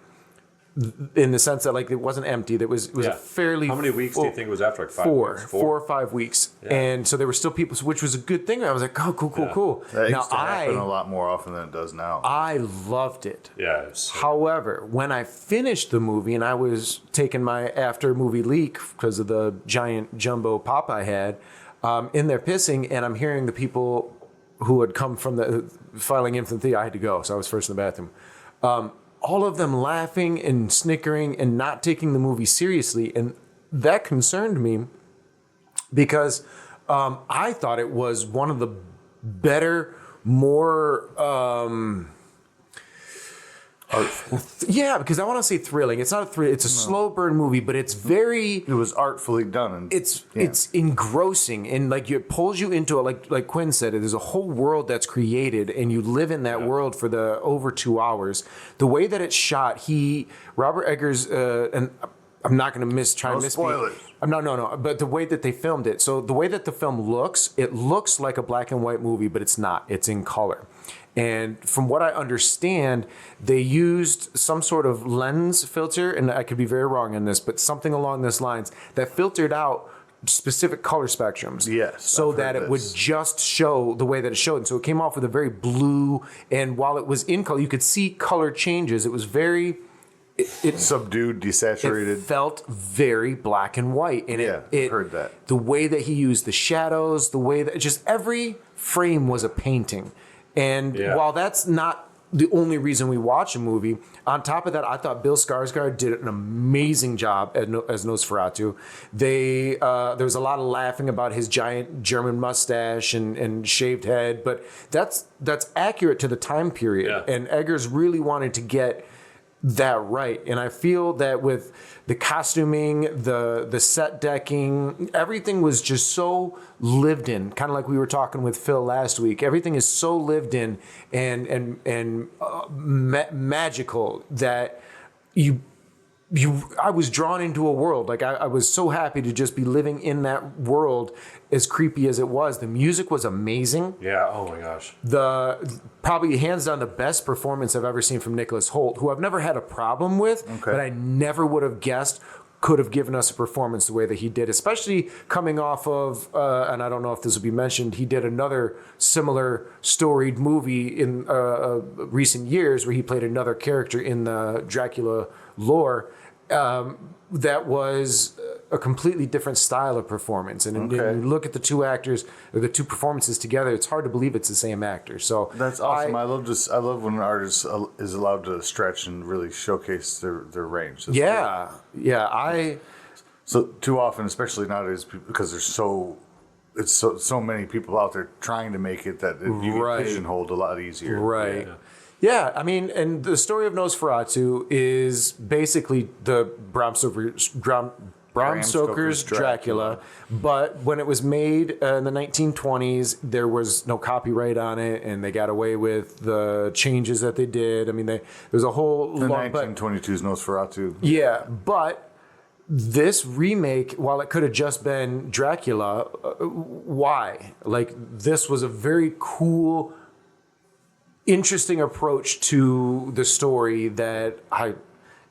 In the sense that like it wasn't empty, it was a fairly. How many weeks do you think it was after? Like 5 weeks? 4 or 5 weeks, and so there were still people, which was a good thing. I was like, oh, cool. That used to happen a lot more often than it does now. I loved it. Yeah. However, when I finished the movie and I was taking my after movie leak because of the giant jumbo pop I had, in there pissing, and I'm hearing the people who had come from the filing in from the theater. I had to go, so I was first in the bathroom. All of them laughing and snickering and not taking the movie seriously. And that concerned me because I thought it was one of the better, more... yeah, because I want to say thrilling. It's not a thrill. It's a slow burn movie, but it's very... It was artfully done. And it's engrossing, and like it pulls you into it. Like Quinn said, there's a whole world that's created, and you live in that world for the over 2 hours. The way that it's shot, Robert Eggers, and I'm not going to try and spoil it. No. But the way that they filmed it, so the way that the film looks, it looks like a black and white movie, but it's not. It's in color. And from what I understand, they used some sort of lens filter, and I could be very wrong in this, but something along those lines that filtered out specific color spectrums. Yes, So I've that heard it would this. just show the way that it showed. And so it came off with a very blue, and while it was in color, you could see color changes. It was very... It Subdued, desaturated. felt very black and white, and I've heard that. the way that he used the shadows, the way that just every frame was a painting. And while that's not the only reason we watch a movie, on top of that, I thought Bill Skarsgård did an amazing job as Nosferatu. There was a lot of laughing about his giant German mustache and shaved head, but that's accurate to the time period. Yeah. And Eggers really wanted to get that right. And I feel that with the costuming, the set decking, everything was just so lived in, kind of like we were talking with Phil last week. Everything is so lived in and magical that I was drawn into a world. Like I was so happy to just be living in that world, as creepy as it was. The music was amazing. Yeah. Oh my gosh. Probably hands down the best performance I've ever seen from Nicholas Hoult, who I've never had a problem with, but I never would have guessed could have given us a performance the way that he did, especially coming off of, and I don't know if this will be mentioned, he did another similar storied movie in recent years where he played another character in the Dracula lore. That was a completely different style of performance. And when you look at the two actors, or the two performances together, it's hard to believe it's the same actor. So That's awesome. I love when an artist is allowed to stretch and really showcase their range. That's yeah. So too often, especially nowadays, because there's so many people out there trying to make it, that you get pigeonholed a lot easier. Right. Yeah, I mean, and the story of Nosferatu is basically the Bram Stoker's Dracula, but when it was made in the 1920s, there was no copyright on it, and they got away with the changes that they did. I mean, there's a whole... The 1922's Nosferatu. Yeah, but this remake, while it could have just been Dracula, why? Like, this was a very cool... interesting approach to the story that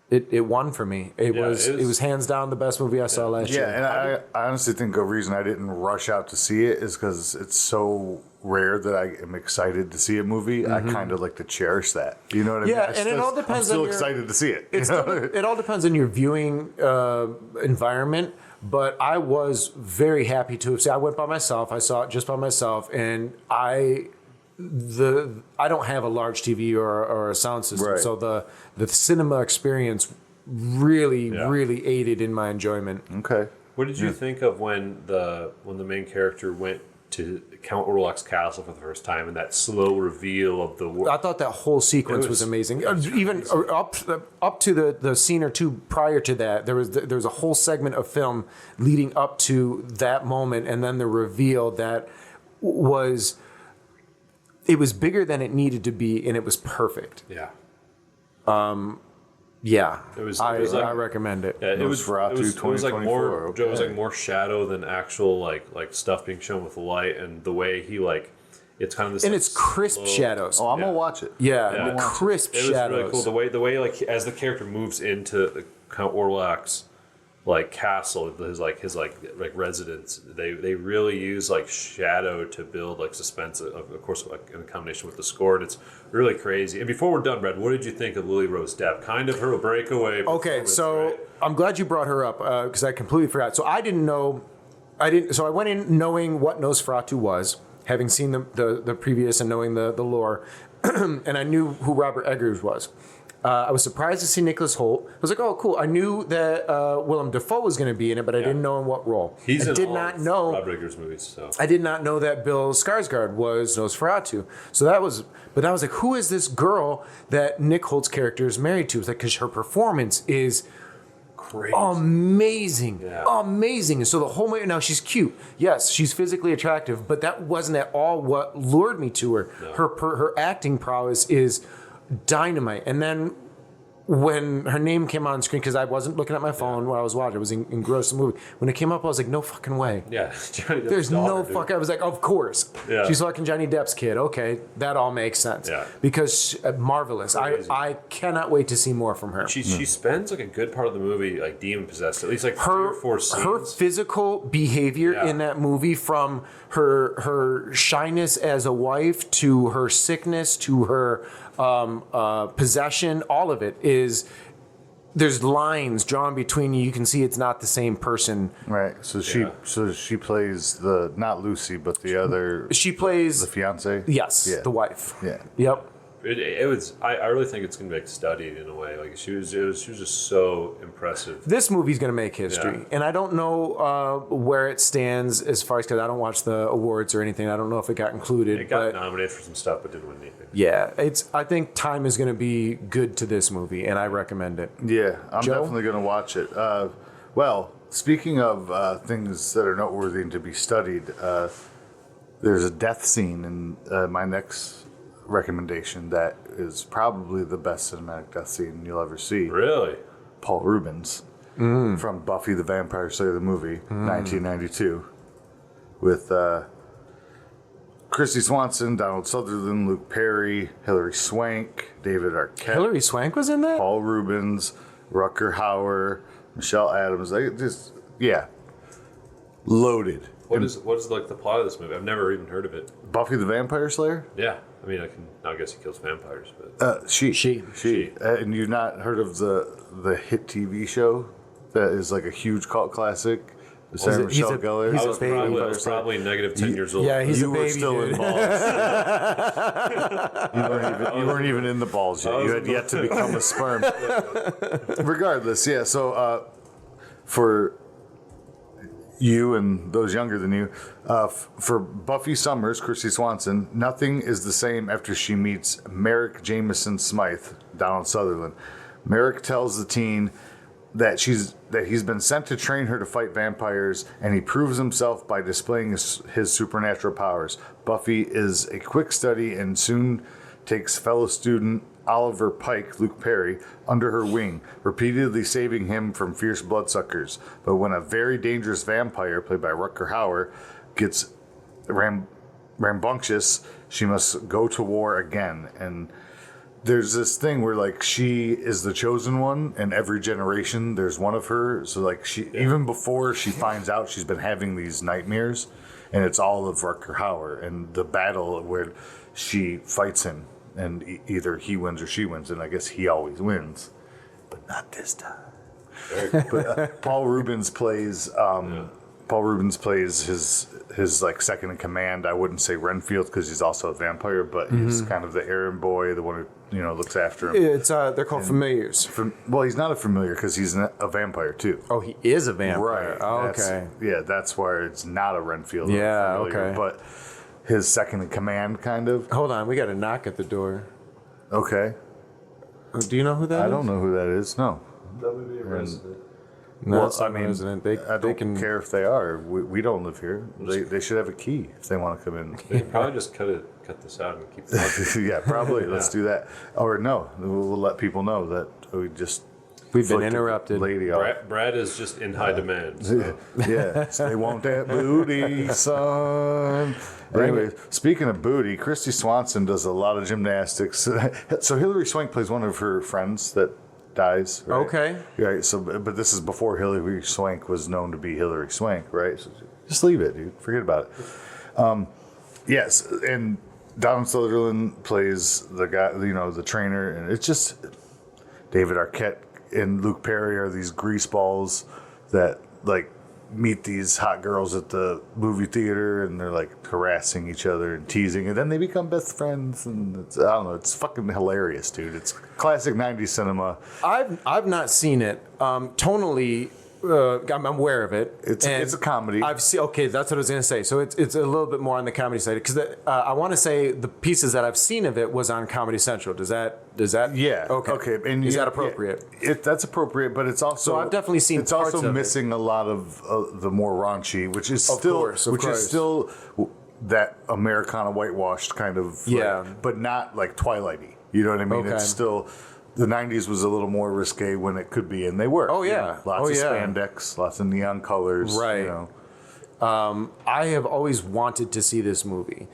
it won for me. It was hands down the best movie I saw last year. Yeah, and I honestly think a reason I didn't rush out to see it is because it's so rare that I am excited to see a movie. I kind of like to cherish that. You know what I mean? Yeah, and it all depends I'm still on your... excited to see it. It all depends on your viewing environment. But I was very happy to have seen. I went by myself. I saw it just by myself, and I don't have a large TV or a sound system, so the cinema experience really aided in my enjoyment. Okay. What did you think of when the main character went to Count Orlok's castle for the first time, and that slow reveal of the world? I thought that whole sequence was amazing. Even up to the scene or two prior to that, there was a whole segment of film leading up to that moment, and then the reveal that was... It was bigger than it needed to be, and it was perfect. Yeah. Yeah. I recommend it. Yeah, it was like more. Joe was like more shadow than actual like stuff being shown with light, and the way he it's kind of this. And it's crisp shadows. Oh, I'm gonna watch it. Yeah, crisp shadows. It was really cool. The way like as the character moves into the Count Orlok's castle, his residence, they really use shadow to build suspense, of course, in combination with the score, and it's really crazy. And before we're done, Brad, what did you think of Lily Rose Depp? Kind of her breakaway. Okay, so right? I'm glad you brought her up because I completely forgot. So I went in knowing what Nosferatu was, having seen the previous and knowing the lore, and I knew who Robert Eggers was. I was surprised to see Nicholas Hoult. I was like, oh, cool. I knew that Willem Dafoe was going to be in it, but I didn't know in what role. I did not know Rob Eggers movies. So I did not know that Bill Skarsgård was Nosferatu. So I was like, who is this girl that Nick Holt's character is married to? It's like, because her performance is crazy. Amazing. Yeah. Amazing. And so the whole movie, now she's cute. Yes, she's physically attractive, but that wasn't at all what lured me to her. No. Her acting prowess is dynamite. And then when her name came on screen, because I wasn't looking at my phone while I was watching, I was engrossed in the movie. When it came up, I was like, no fucking way. Yeah, Johnny Depp's There's no daughter, dude. fuck. I was like, of course. Yeah. She's fucking Johnny Depp's kid. Okay, that all makes sense. Yeah. Because marvelous. I cannot wait to see more from her. She spends like a good part of the movie like demon possessed, at least like 3 or 4 scenes. Her physical behavior in that movie, from her shyness as a wife to her sickness to her possession, all of it is. There's lines drawn between you. You can see it's not the same person. Right. So she plays the, not Lucy, but the other. She plays the fiance. Yes, Yeah. the wife. Yeah. Yep. It was. I really think it's gonna be studied in a way. Like she was just so impressive. This movie's going to make history, and I don't know where it stands as far as, because I don't watch the awards or anything. I don't know if it got included. It got but nominated for some stuff, but didn't win anything. yeah, I think time is going to be good to this movie, and I recommend it. Yeah, I'm Joe? definitely going to watch it. Well, speaking of things that are noteworthy and to be studied, there's a death scene in my next recommendation that is probably the best cinematic death scene you'll ever see. Really? Paul Rubens from Buffy the Vampire Slayer, the movie, 1992, with Christy Swanson, Donald Sutherland, Luke Perry, Hilary Swank, David Arquette, Hilary Swank was in that? Paul Rubens, Rutger Hauer, Michelle Adams. They just, loaded. What is like the plot of this movie? I've never even heard of it. Buffy the Vampire Slayer? Yeah, I mean, I guess he kills vampires, but She. And you've not heard of the hit TV show that is like a huge cult classic? The Sarah Michelle Gellar. he's I a was baby. probably negative 10 years old. Yeah, he's You a were baby. still Dude. in balls. you weren't even in the balls yet. You had yet to become a sperm. Regardless, yeah. So for you and those younger than you, for Buffy Summers, Christy Swanson, nothing is the same after she meets Merrick Jameson Smythe, Donald Sutherland. Merrick tells the teen that he's been sent to train her to fight vampires, and he proves himself by displaying his supernatural powers. Buffy is a quick study and soon takes fellow student Oliver Pike, Luke Perry, under her wing, repeatedly saving him from fierce bloodsuckers. But when a very dangerous vampire, played by Rutger Hauer, gets rambunctious, she must go to war again. And there's this thing where like she is the chosen one, and every generation there's one of her. So like even before she finds out she's been having these nightmares, and it's all of Rutger Hauer and the battle where she fights him, and either he wins or she wins, and I guess he always wins, but not this time. But Paul Rubens plays his like second in command. I wouldn't say Renfield because he's also a vampire, but he's kind of the errand boy, the one who looks after him. It's they're called familiars. Well, he's not a familiar because he's a vampire too. Oh, he is a vampire. Right. Oh, That's- okay. Yeah, that's why it's not a Renfield. Yeah, familiar, okay. But his second in command, kind of. Hold on, we got a knock at the door. Okay. Do you know who that is? I don't know who that is. No. That would be a resident. No, Well, it's not I mean, resident. I They don't can. care if they are. We don't live here. They should have a key if they want to come in. They could probably just cut this out and keep it. Yeah, probably. Let's do that. Or no, we'll let people know that we just We've been flicked a interrupted. Lady off. Brad is just in high demand. So. Yeah, they want that booty, son. Anyway, speaking of booty, Christy Swanson does a lot of gymnastics. So Hilary Swank plays one of her friends that dies. Right? Okay. Right. So, but this is before Hilary Swank was known to be Hilary Swank, right? So just leave it, dude. Forget about it. Yes, and Donald Sutherland plays the guy, the trainer, and it's just David Arquette and Luke Perry are these greaseballs that like meet these hot girls at the movie theater, and they're like harassing each other and teasing, and then they become best friends, and I don't know, it's fucking hilarious, dude. It's classic 90s cinema. I've not seen it. Tonally, I'm aware of it. It's a comedy. I've seen. Okay, that's what I was gonna say. So it's a little bit more on the comedy side because I want to say the pieces that I've seen of it was on Comedy Central. Does that? Yeah. Okay. And is that appropriate? Yeah, that's appropriate, but it's also. So I've definitely seen It's parts also of it. missing a lot of the more raunchy, which is Of still, course. is still that Americana whitewashed kind of. Yeah. But not like Twilighty. You know what I mean? Okay. It's still the 90s was a little more risque when it could be, and they were. Oh, you yeah. know, lots of spandex, lots of neon colors. Right. You know. I have always wanted to see this movie.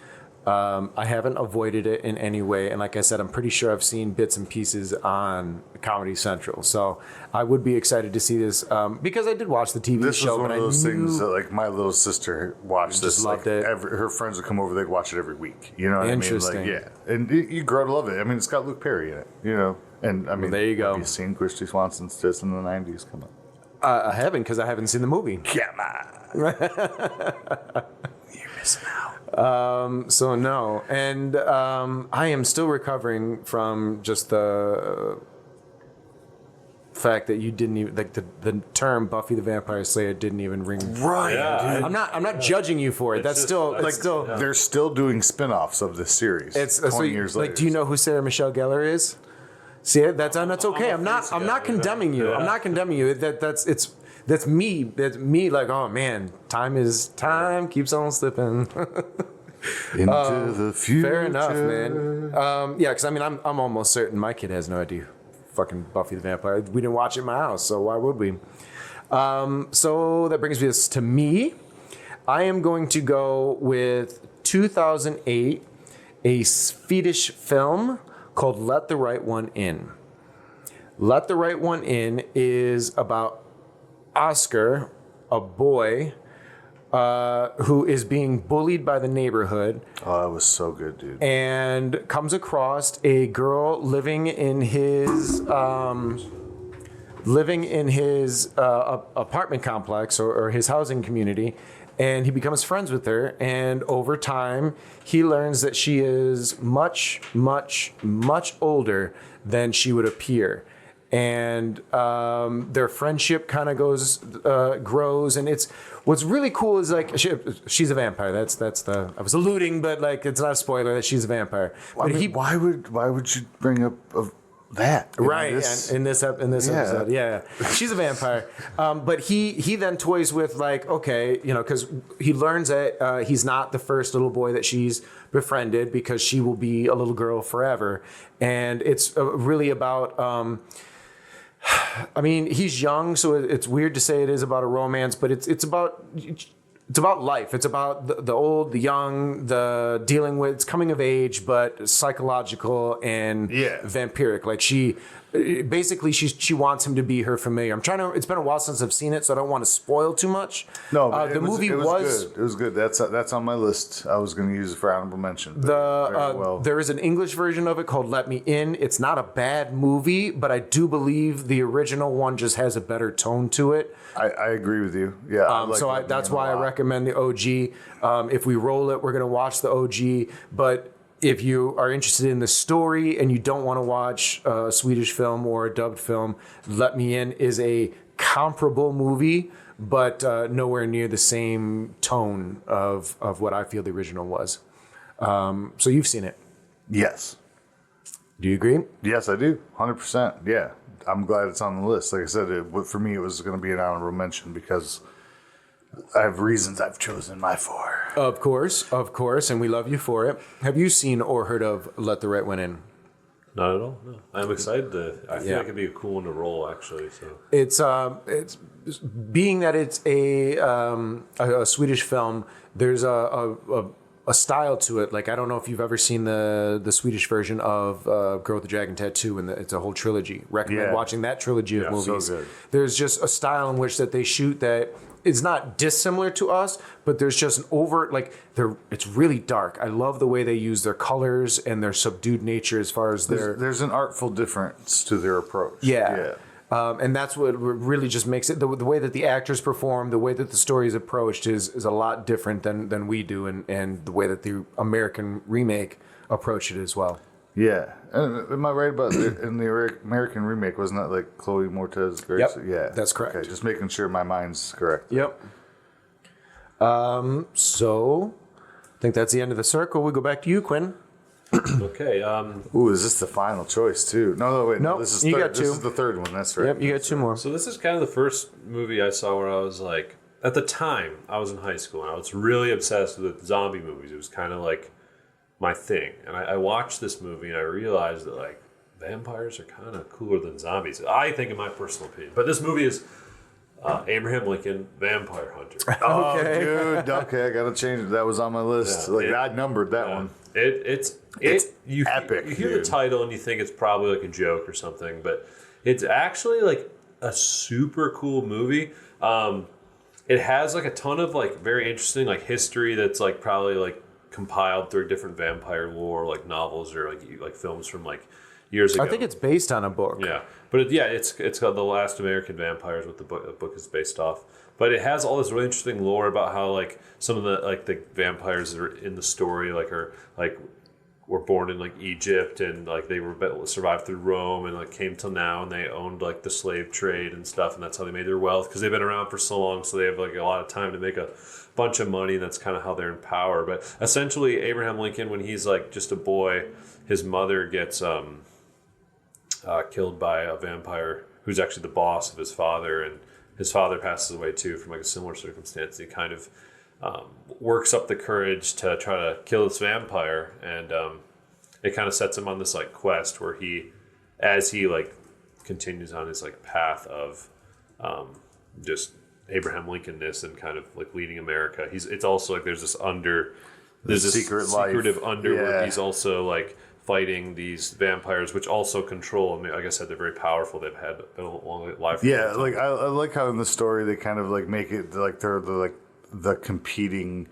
I haven't avoided it in any way. And like I said, I'm pretty sure I've seen bits and pieces on Comedy Central. So I would be excited to see this because I did watch the TV This show. was one of those things that, like, my little sister watched this. loved like, it. her friends would come over, they'd watch it every week. You know what I mean? Interesting. Like, yeah. And you grow to love it. I mean, it's got Luke Perry in it, you know. And, I mean, there you go. Have you seen Christy Swanson's tits in the 90s? Come on. I haven't because I haven't seen the movie. Come on. You're missing out. So no. And I am still recovering from just the fact that you didn't even, like, the term Buffy the Vampire Slayer didn't even ring. Right. Yeah, I'm not judging you for it. That's just- still, like, it's still, They're still doing spin-offs of this series. it's 20 years later. like, do you know who Sarah Michelle Gellar is? See, that's okay. I'm not condemning you. I'm not condemning you. That's me. That's me. Like, oh man, time keeps on slipping. Into the future. Fair enough, man. Yeah, because I mean, I'm almost certain my kid has no idea. Fucking Buffy the Vampire. We didn't watch it in my house, so why would we? So that brings us to me. I am going to go with 2008, a Swedish film called Let the Right One In. Let the Right One In is about Oscar, a boy who is being bullied by the neighborhood. Oh, that was so good, dude. And comes across a girl living in his apartment complex or his housing community, and he becomes friends with her. And over time, he learns that she is much, much, much older than she would appear. And their friendship kind of grows, and what's really cool is, like, she's a vampire. That's I was alluding, but, like, it's not a spoiler that she's a vampire. Well, But I mean, why would you bring up that? Right, in this episode, yeah, she's a vampire. But he then toys with, like, okay, you know, because he learns that he's not the first little boy that she's befriended, because she will be a little girl forever, and it's really about. I mean, he's young, so it's weird to say it is about a romance, but it's about life. It's about the old, the young, the dealing with, it's coming of age, but psychological and vampiric. Like, she wants him to be her familiar. It's been a while since I've seen it, so I don't want to spoil too much. No, but the movie was good. It was good. That's on my list. I was going to use it for honorable mention. There is an English version of it called Let Me In. It's not a bad movie, but I do believe the original one just has a better tone to it. I agree with you. Yeah. That's why I recommend the OG. If we roll it, we're going to watch the OG. But if you are interested in the story and you don't want to watch a Swedish film or a dubbed film, Let Me In is a comparable movie, but nowhere near the same tone of what I feel the original was. So you've seen it. Yes. Do you agree? Yes, I do. 100%. Yeah. I'm glad it's on the list. Like I said, for me, it was going to be an honorable mention because I have reasons I've chosen my four. Of course, and we love you for it. Have you seen or heard of Let the Right One In? Not at all. No, I'm excited I feel like it'd be a cool one to roll, actually. So it's being that it's a Swedish film. There's a style to it. Like, I don't know if you've ever seen the Swedish version of Girl with the Dragon Tattoo, and it's a whole trilogy. Recommend watching that trilogy of movies. So good. There's just a style in which that they shoot that is not dissimilar to us, but there's just an overt, like, it's really dark. I love the way they use their colors and their subdued nature as far as there's an artful difference to their approach. Yeah. And that's what really just makes it, the way that the actors perform, the way that the story is approached is a lot different than we do, and the way that the American remake approached it as well. Yeah. Am I right about in the American remake, wasn't that like Chloe Moretz Grace? Yep. Yeah. That's correct. Okay, just making sure my mind's correct. Yep. So I think that's the end of the circle. We go back to you, Quinn. okay. Ooh, is this the final choice too? No, wait. Nope, This is you third. got two. This is the third one. That's right. Yep, you got two more. So this is kind of the first movie I saw where I was like, at the time I was in high school and I was really obsessed with zombie movies. It was kind of like my thing. And I watched this movie and I realized that, like, vampires are kind of cooler than zombies. I think, in my personal opinion. But this movie is Abraham Lincoln, Vampire Hunter. Oh, dude. Okay, I gotta change it. That was on my list. I numbered that one. It's epic. You hear the title and you think it's probably like a joke or something, but it's actually like a super cool movie. It has like a ton of like very interesting like history that's like probably like compiled through different vampire lore, like novels or like films from like years ago. I think it's based on a book. Yeah, but it's called The Last American Vampires, what the book is based off. But it has all this really interesting lore about how like some of the vampires that are in the story were born in like Egypt and like they survived through Rome and like came till now and they owned like the slave trade and stuff, and that's how they made their wealth because they've been around for so long, so they have like a lot of time to make a bunch of money, and that's kind of how they're in power. But essentially Abraham Lincoln, when he's like just a boy, his mother gets killed by a vampire who's actually the boss of his father, and his father passes away too from like a similar circumstance. He kind of works up the courage to try to kill this vampire, and it kind of sets him on this like quest where as he like continues on his like path of just Abraham Lincoln-ness and kind of like leading America. It's also like there's this secretive underworld. He's also like fighting these vampires, which also control. I mean, like I said, they're very powerful. They've had a long life. Yeah, like I like how in the story they kind of like make it like they're the competing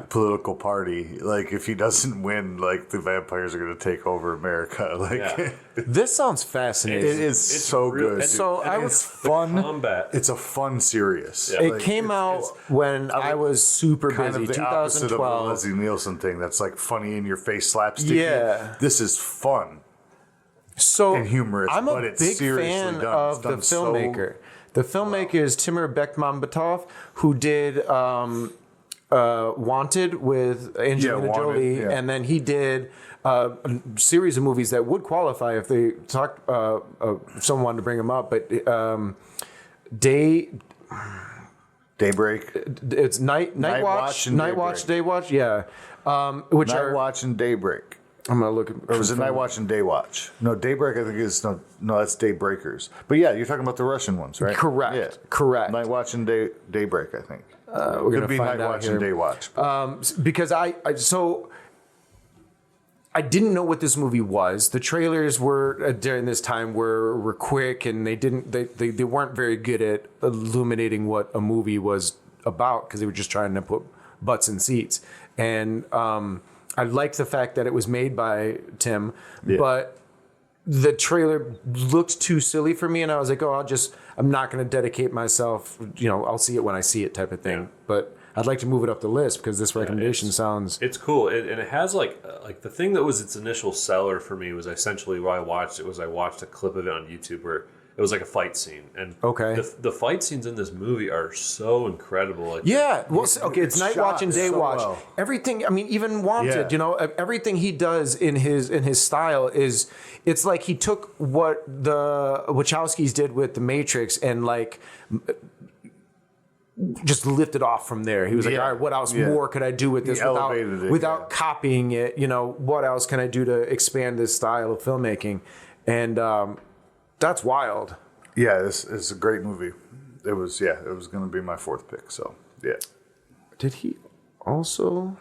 political party. Like if he doesn't win, like the vampires are going to take over America. Like This sounds fascinating. it is so good. So it's fun. Combat. It's a fun series. Yeah. It came out when I was super Kind busy, of the opposite of the 2012. Leslie Nielsen thing. That's like funny in your face, slapstick. Yeah. This is fun. So and humorous, I'm but a it's big seriously fan done. of It's the done so filmmaker. The filmmaker is Timur Bekmambetov, who did Wanted with Angelina Wanted, Jolie, and then he did a series of movies that would qualify if they talked. If someone wanted to bring him up, but Daybreak. It's Night Watch, and Night Watch, Day Watch, yeah. Which Night Watch and Daybreak. I'm gonna look. Or was it Night Watch and Day Watch? No, Daybreak I think is no, that's Daybreakers. But yeah, you're talking about the Russian ones, right? Correct. Yeah. Correct. Night Watch and Daybreak, I think. We're gonna Could be find Night out Watch here. and Day Watch. Because I didn't know what this movie was. The trailers were during this time were quick, and they weren't very good at illuminating what a movie was about because they were just trying to put butts in seats. And I liked the fact that it was made by Tim, but the trailer looked too silly for me, and I was like, I'm not going to dedicate myself, I'll see it when I see it type of thing. Yeah. But I'd like to move it up the list because this recommendation sounds... It's cool. And it has like the thing that was its initial seller for me was essentially why I watched it was I watched a clip of it on YouTube where it was like a fight scene. And the fight scenes in this movie are so incredible. Like, it's Night Watch and Day Watch. Well. Everything, even Wanted, everything he does in his style is, it's like he took what the Wachowskis did with The Matrix and like just lifted off from there. He was like, all right, what else more could I do with this without copying it? What else can I do to expand this style of filmmaking? And that's wild. Yeah, it's a great movie. It was going to be my fourth pick. So yeah. Did he also?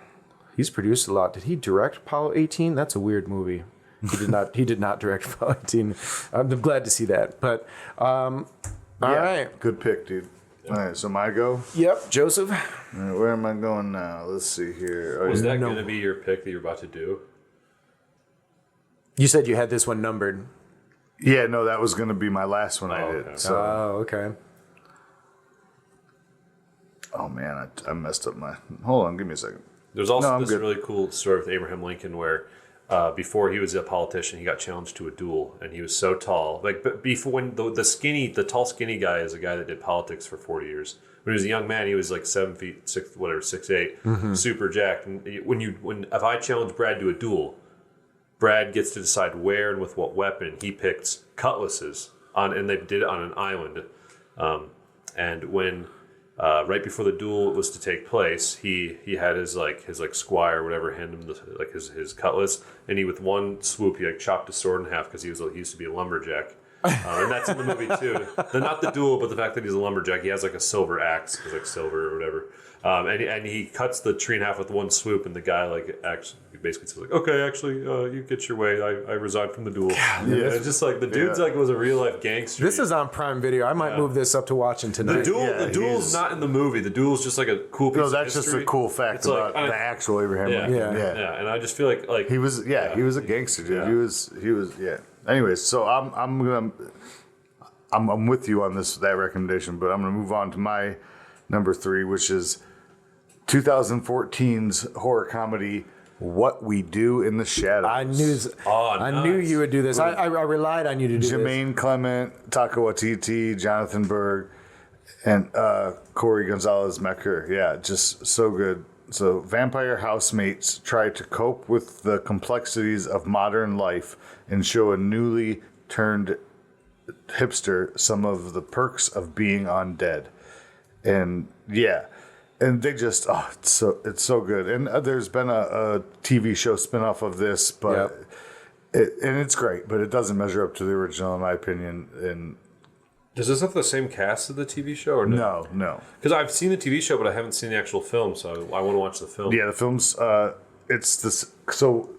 He's produced a lot. Did he direct Apollo 18? That's a weird movie. He did not. He did not direct Apollo 18. I'm glad to see that. But all right, good pick, dude. All right, so my go. Yep, Joseph. All right, where am I going now? Let's see here. Was that going to be your pick that you're about to do? You said you had this one numbered. Yeah, no, that was going to be my last one I did. Okay. So. Okay. Oh, man, I messed up my... Hold on, give me a second. There's also this really cool story with Abraham Lincoln where before he was a politician, he got challenged to a duel, and he was so tall. But before, when the tall, skinny guy is a guy that did politics for 40 years. When he was a young man, he was like 7 feet, 6'8", super jacked. And if I challenge Brad to a duel, Brad gets to decide where and with what weapon. He picks cutlasses and they did it on an island. And when right before the duel was to take place, he had his squire or whatever hand him his cutlass, and he with one swoop he chopped his sword in half because he used to be a lumberjack. And that's in the movie too. Not the duel, but the fact that he's a lumberjack. He has a silver axe, silver or whatever. And he cuts the tree in half with one swoop, and the guy actually basically says okay, actually, you get your way. I resigned from the duel. It's just the dude's was a real life gangster. This is on Prime Video. I might move this up to watching tonight. The duel's not in the movie. The duel's just a cool piece. No, that's just a cool fact about the actual Abraham Lincoln. Yeah. And I just feel like he was he was a gangster, dude. He was. Anyways, so I'm with you on that recommendation, but I'm gonna move on to my number 3, which is 2014's horror comedy What We Do in the Shadows. I knew you would do this. I relied on you to do this. Jermaine Clement, Taika Waititi, Jonathan Berg, and Corey Gonzalez-Mecker. Yeah, just so good. So vampire housemates try to cope with the complexities of modern life and show a newly turned hipster some of the perks of being undead. And and they just it's so good. And there's been a TV show spinoff of this, but it's great, but it doesn't measure up to the original in my opinion. And does this have the same cast as the TV show or no? No. Because I've seen the TV show, but I haven't seen the actual film, so I want to watch the film. Yeah, the film's it's this. So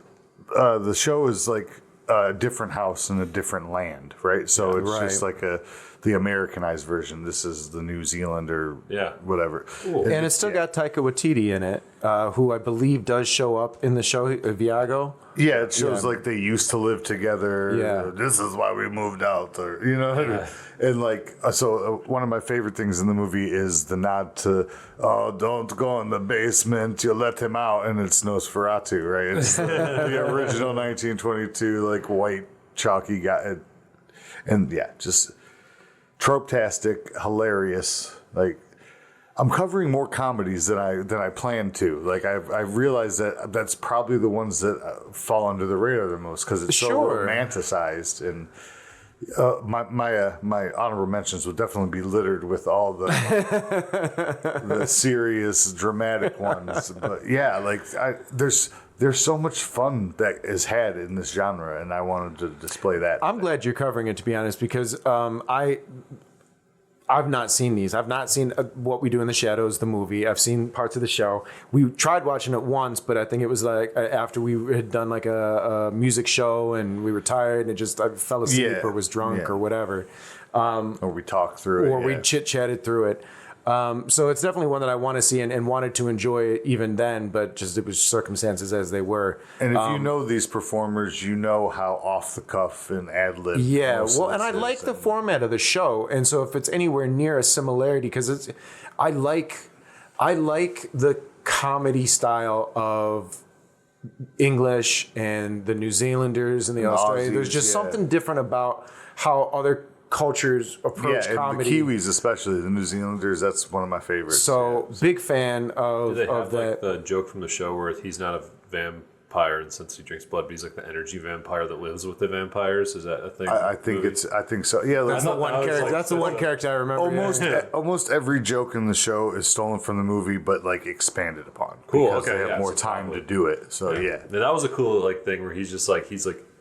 the show is like a different house in a different land, right? So it's just like the Americanized version. This is the New Zealand or whatever. Cool. And it's still got Taika Waititi in it, who I believe does show up in the show, Viago. Yeah, it shows like they used to live together. Yeah. This is why we moved out. Or, and one of my favorite things in the movie is the nod to, don't go in the basement, you let him out. And it's Nosferatu, right? It's the original 1922, white, chalky guy. And just trope-tastic, hilarious. I'm covering more comedies than I planned to. I've realized that that's probably the ones that fall under the radar the most because it's so romanticized. And my honorable mentions would definitely be littered with all the serious, dramatic ones. But there's so much fun that is had in this genre, and I wanted to display that. I'm glad you're covering it, to be honest, because I've not seen these. I've not seen What We Do in the Shadows, the movie. I've seen parts of the show. We tried watching it once, but I think it was after we had done a music show and we were tired and I fell asleep or was drunk or whatever. Or we talked through it. Or we chit-chatted through it. So it's definitely one that I want to see and wanted to enjoy even then, but just it was circumstances as they were. And if you know these performers, you know how off the cuff and ad lib. Yeah, well, and I like the format of the show, and so if it's anywhere near a similarity, because I like the comedy style of English and the New Zealanders and the Australians. There's just something different about how other cultures approach comedy. The Kiwis, especially the New Zealanders, that's one of my favorites. So big fan of Do they have that. the joke from the show where he's not a vampire and since he drinks blood, but he's like the energy vampire that lives with the vampires? Is that a thing? I think so. Yeah, That's the one character. That's the one character I remember. Almost every joke in the show is stolen from the movie, but expanded upon. Cool. Because they have more time to do it. So yeah. And that was a cool thing where he's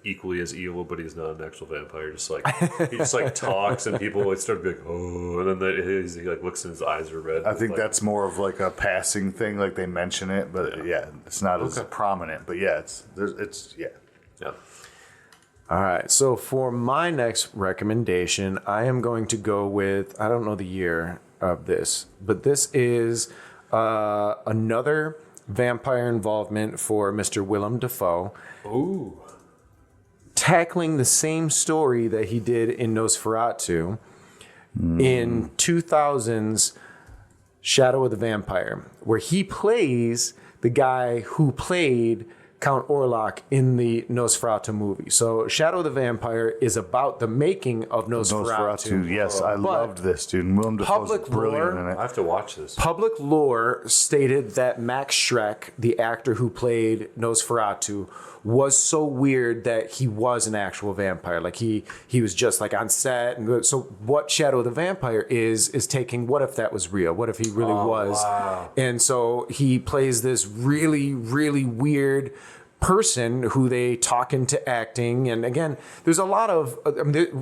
equally as evil, but he's not an actual vampire. He just talks, and people start to be oh, and then he looks and his eyes are red. I think that's more of a passing thing. They mention it, but it's not as prominent. But it's. All right. So for my next recommendation, I am going to go with, I don't know the year of this, but this is another vampire involvement for Mr. Willem Dafoe. Ooh. Tackling the same story that he did in Nosferatu in 2000's Shadow of the Vampire, where he plays the guy who played Count Orlok in the Nosferatu movie. So Shadow of the Vampire is about the making of Nosferatu. Yes, I loved this, dude. Willem Dafoe's brilliant in it. I have to watch this. Public lore stated that Max Schreck, the actor who played Nosferatu, was so weird that he was an actual vampire. Like he was just like on set. And so what Shadow of the Vampire is taking what if that was real? What if he really was? Wow. And so he plays this really, really weird person who they talk into acting. And again, there's a lot of,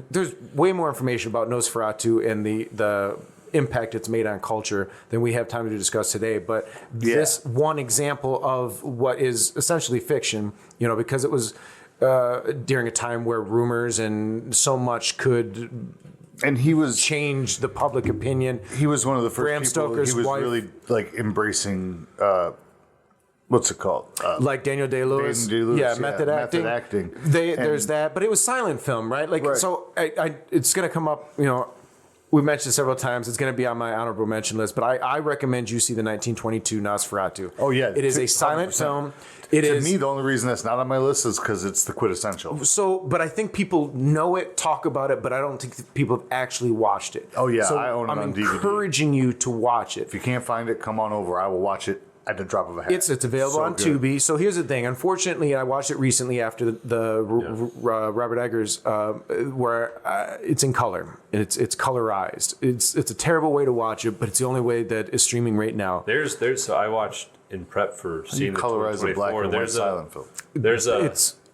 there's way more information about Nosferatu and the impact it's made on culture than we have time to discuss today. But this one example of what is essentially fiction, because it was during a time where rumors and so much could change the public opinion. He was one of the first Bram people. Stoker's He was wife, really like embracing. What's it called? Like Daniel Day-Lewis. Method acting. There's that, but it was silent film, right? So it's going to come up. We mentioned it several times. It's going to be on my honorable mention list, but I recommend you see the 1922 Nosferatu. Oh yeah, it is a silent 100%. film. To me, the only reason that's not on my list is because it's the quintessential. So, but I think people know it, talk about it, but I don't think people have actually watched it. Oh yeah, so I own it on DVD. I'm encouraging you to watch it. If you can't find it, come on over. I will watch it at the drop of a hat. It's available on Tubi. So here's the thing. Unfortunately, I watched it recently after the Robert Eggers, where it's in color. It's colorized. It's a terrible way to watch it, but it's the only way that is streaming right now. So I watched in prep for seeing the colorize a black and white silent film.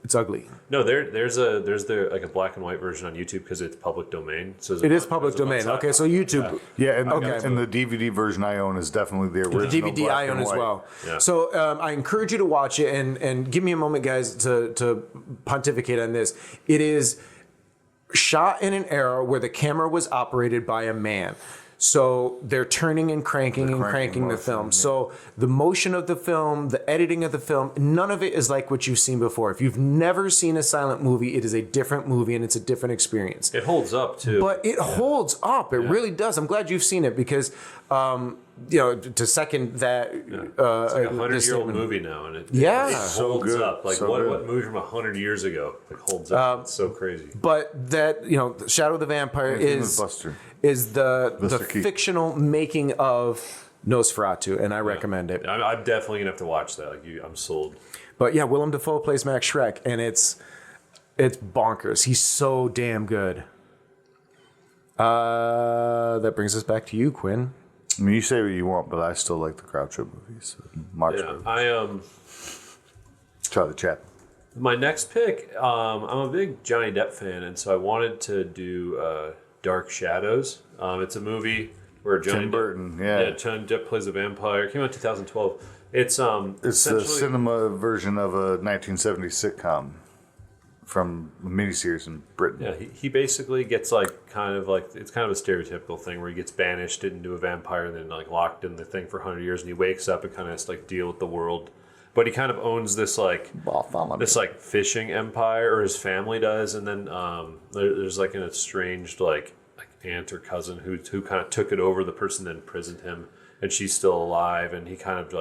It's ugly. No, there's like a black and white version on YouTube because it's public domain. So it is public domain. Okay, so YouTube. Yeah, and the DVD version I own is definitely the original. The DVD I own as well. Yeah. So I encourage you to watch it and give me a moment, guys, to pontificate on this. It is shot in an era where the camera was operated by a man. So they're turning and cranking the film. Yeah. So the motion of the film, the editing of the film, none of it is like what you've seen before. If you've never seen a silent movie, it is a different movie and it's a different experience. It holds up too. But it holds up. It really does. I'm glad you've seen it because, to second that. It's like a 100-year-old movie now, and it holds up. Like what movie from 100 years ago holds up? It's so crazy. But that Shadow of the Vampire is the fictional making of Nosferatu, and I recommend it. I'm definitely gonna have to watch that. I'm sold. But yeah, Willem Dafoe plays Max Schreck, and it's bonkers. He's so damn good. That brings us back to you, Quinn. I mean, you say what you want, but I still like the Groucho movies. Charlie Chaplin. My next pick, I'm a big Johnny Depp fan, and so I wanted to do Dark Shadows. It's a movie where Johnny Depp plays a vampire. It came out in 2012. It's the cinema version of a 1970s sitcom from a miniseries in Britain. Yeah, he basically gets it's kind of a stereotypical thing where he gets banished into a vampire and then locked in the thing for 100 years, and he wakes up and kind of has to deal with the world. But he kind of owns this fishing empire, or his family does, and then there's an estranged aunt or cousin who kind of took it over. The person that imprisoned him, and she's still alive, and he kind of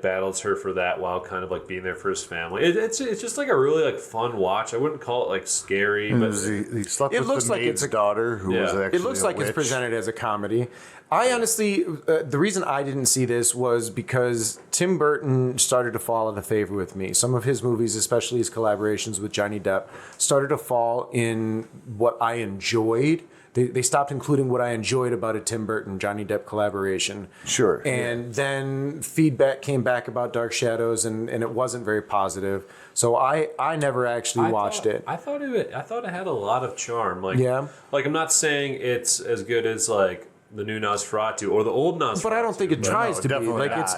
battles her for that while kind of being there for his family. It's just a really fun watch. I wouldn't call it scary, but he slept with the maid's daughter who was actually it looks like it's presented as a comedy. I honestly, the reason I didn't see this was because Tim Burton started to fall out of favor with me. Some of his movies, especially his collaborations with Johnny Depp, started to fall in what I enjoyed. They stopped including what I enjoyed about a Tim Burton Johnny Depp collaboration. Sure. And then feedback came back about Dark Shadows, and it wasn't very positive. So I never actually watched it. I thought it had a lot of charm. I'm not saying it's as good as the new Nosferatu or the old Nosferatu. But I don't think it tries to be.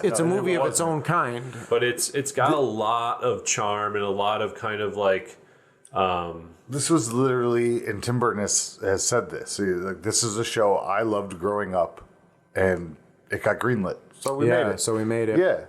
It's a movie of its own kind. But it's got a lot of charm and a lot of kind of this was literally, and Tim Burton has said this. This is a show I loved growing up, and it got greenlit. So we made it. So we made it. Yeah,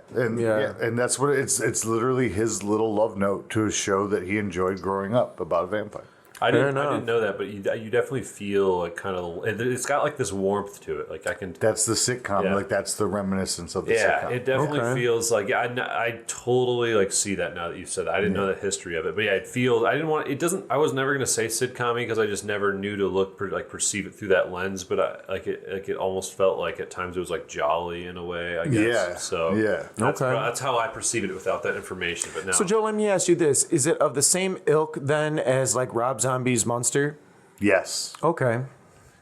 and that's what it's literally his little love note to a show that he enjoyed growing up about a vampire. I didn't know that, but you definitely feel like kind of, it's got like this warmth to it. Like I can. That's the sitcom. Like that's the reminiscence of the sitcom. It definitely feels like I totally like see that now that you've said that. I didn't know the history of it, but it feels. I didn't want. It doesn't. I was never going to say sitcom-y because I just never knew to perceive it through that lens. But it almost felt like at times it was like jolly in a way. I guess. Yeah. So that's how I perceive it without that information. But now, So Joe, let me ask you this: is it of the same ilk then as like Rob Zombie's Monster? Yes. Okay.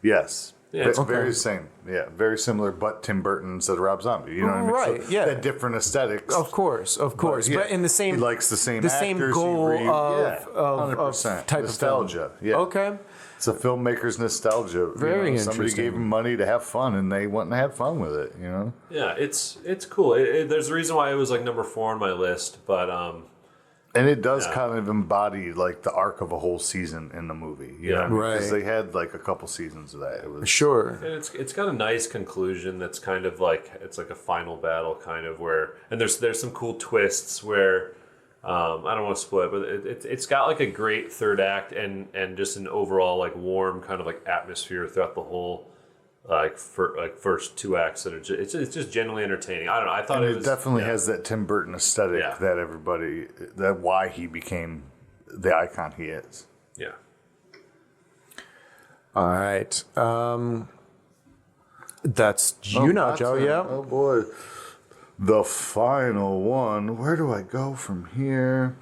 Yes. Yeah, It's very same. Yeah, very similar, but Tim Burton instead of Rob Zombie. You know what I mean? Right, So yeah. That different aesthetics. Of course. But in the same, he likes the same actors, goal he of 100%. type nostalgia. of film. Yeah. Okay. It's a filmmaker's nostalgia. Very Somebody interesting. gave them money to have fun, and they went and had fun with it. You know. yeah, it's cool. There's a reason why it was like number 4 on my list, but And it does kind of embody like the arc of a whole season in the movie. You know? Right. Because they had like a couple seasons of that. It was Sure. and it's got a nice conclusion that's kind of like it's like a final battle kind of where, and there's some cool twists where I don't want to spoil it, but it's got like a great third act and just an overall like warm kind of like atmosphere throughout the whole first 2 acts that are it's just genuinely entertaining. I don't know. I thought And it was definitely has that Tim Burton aesthetic that everybody, that why he became the icon he is. yeah. All right. That's you now, Joe. Yeah. Oh boy. The final one. Where do I go from here?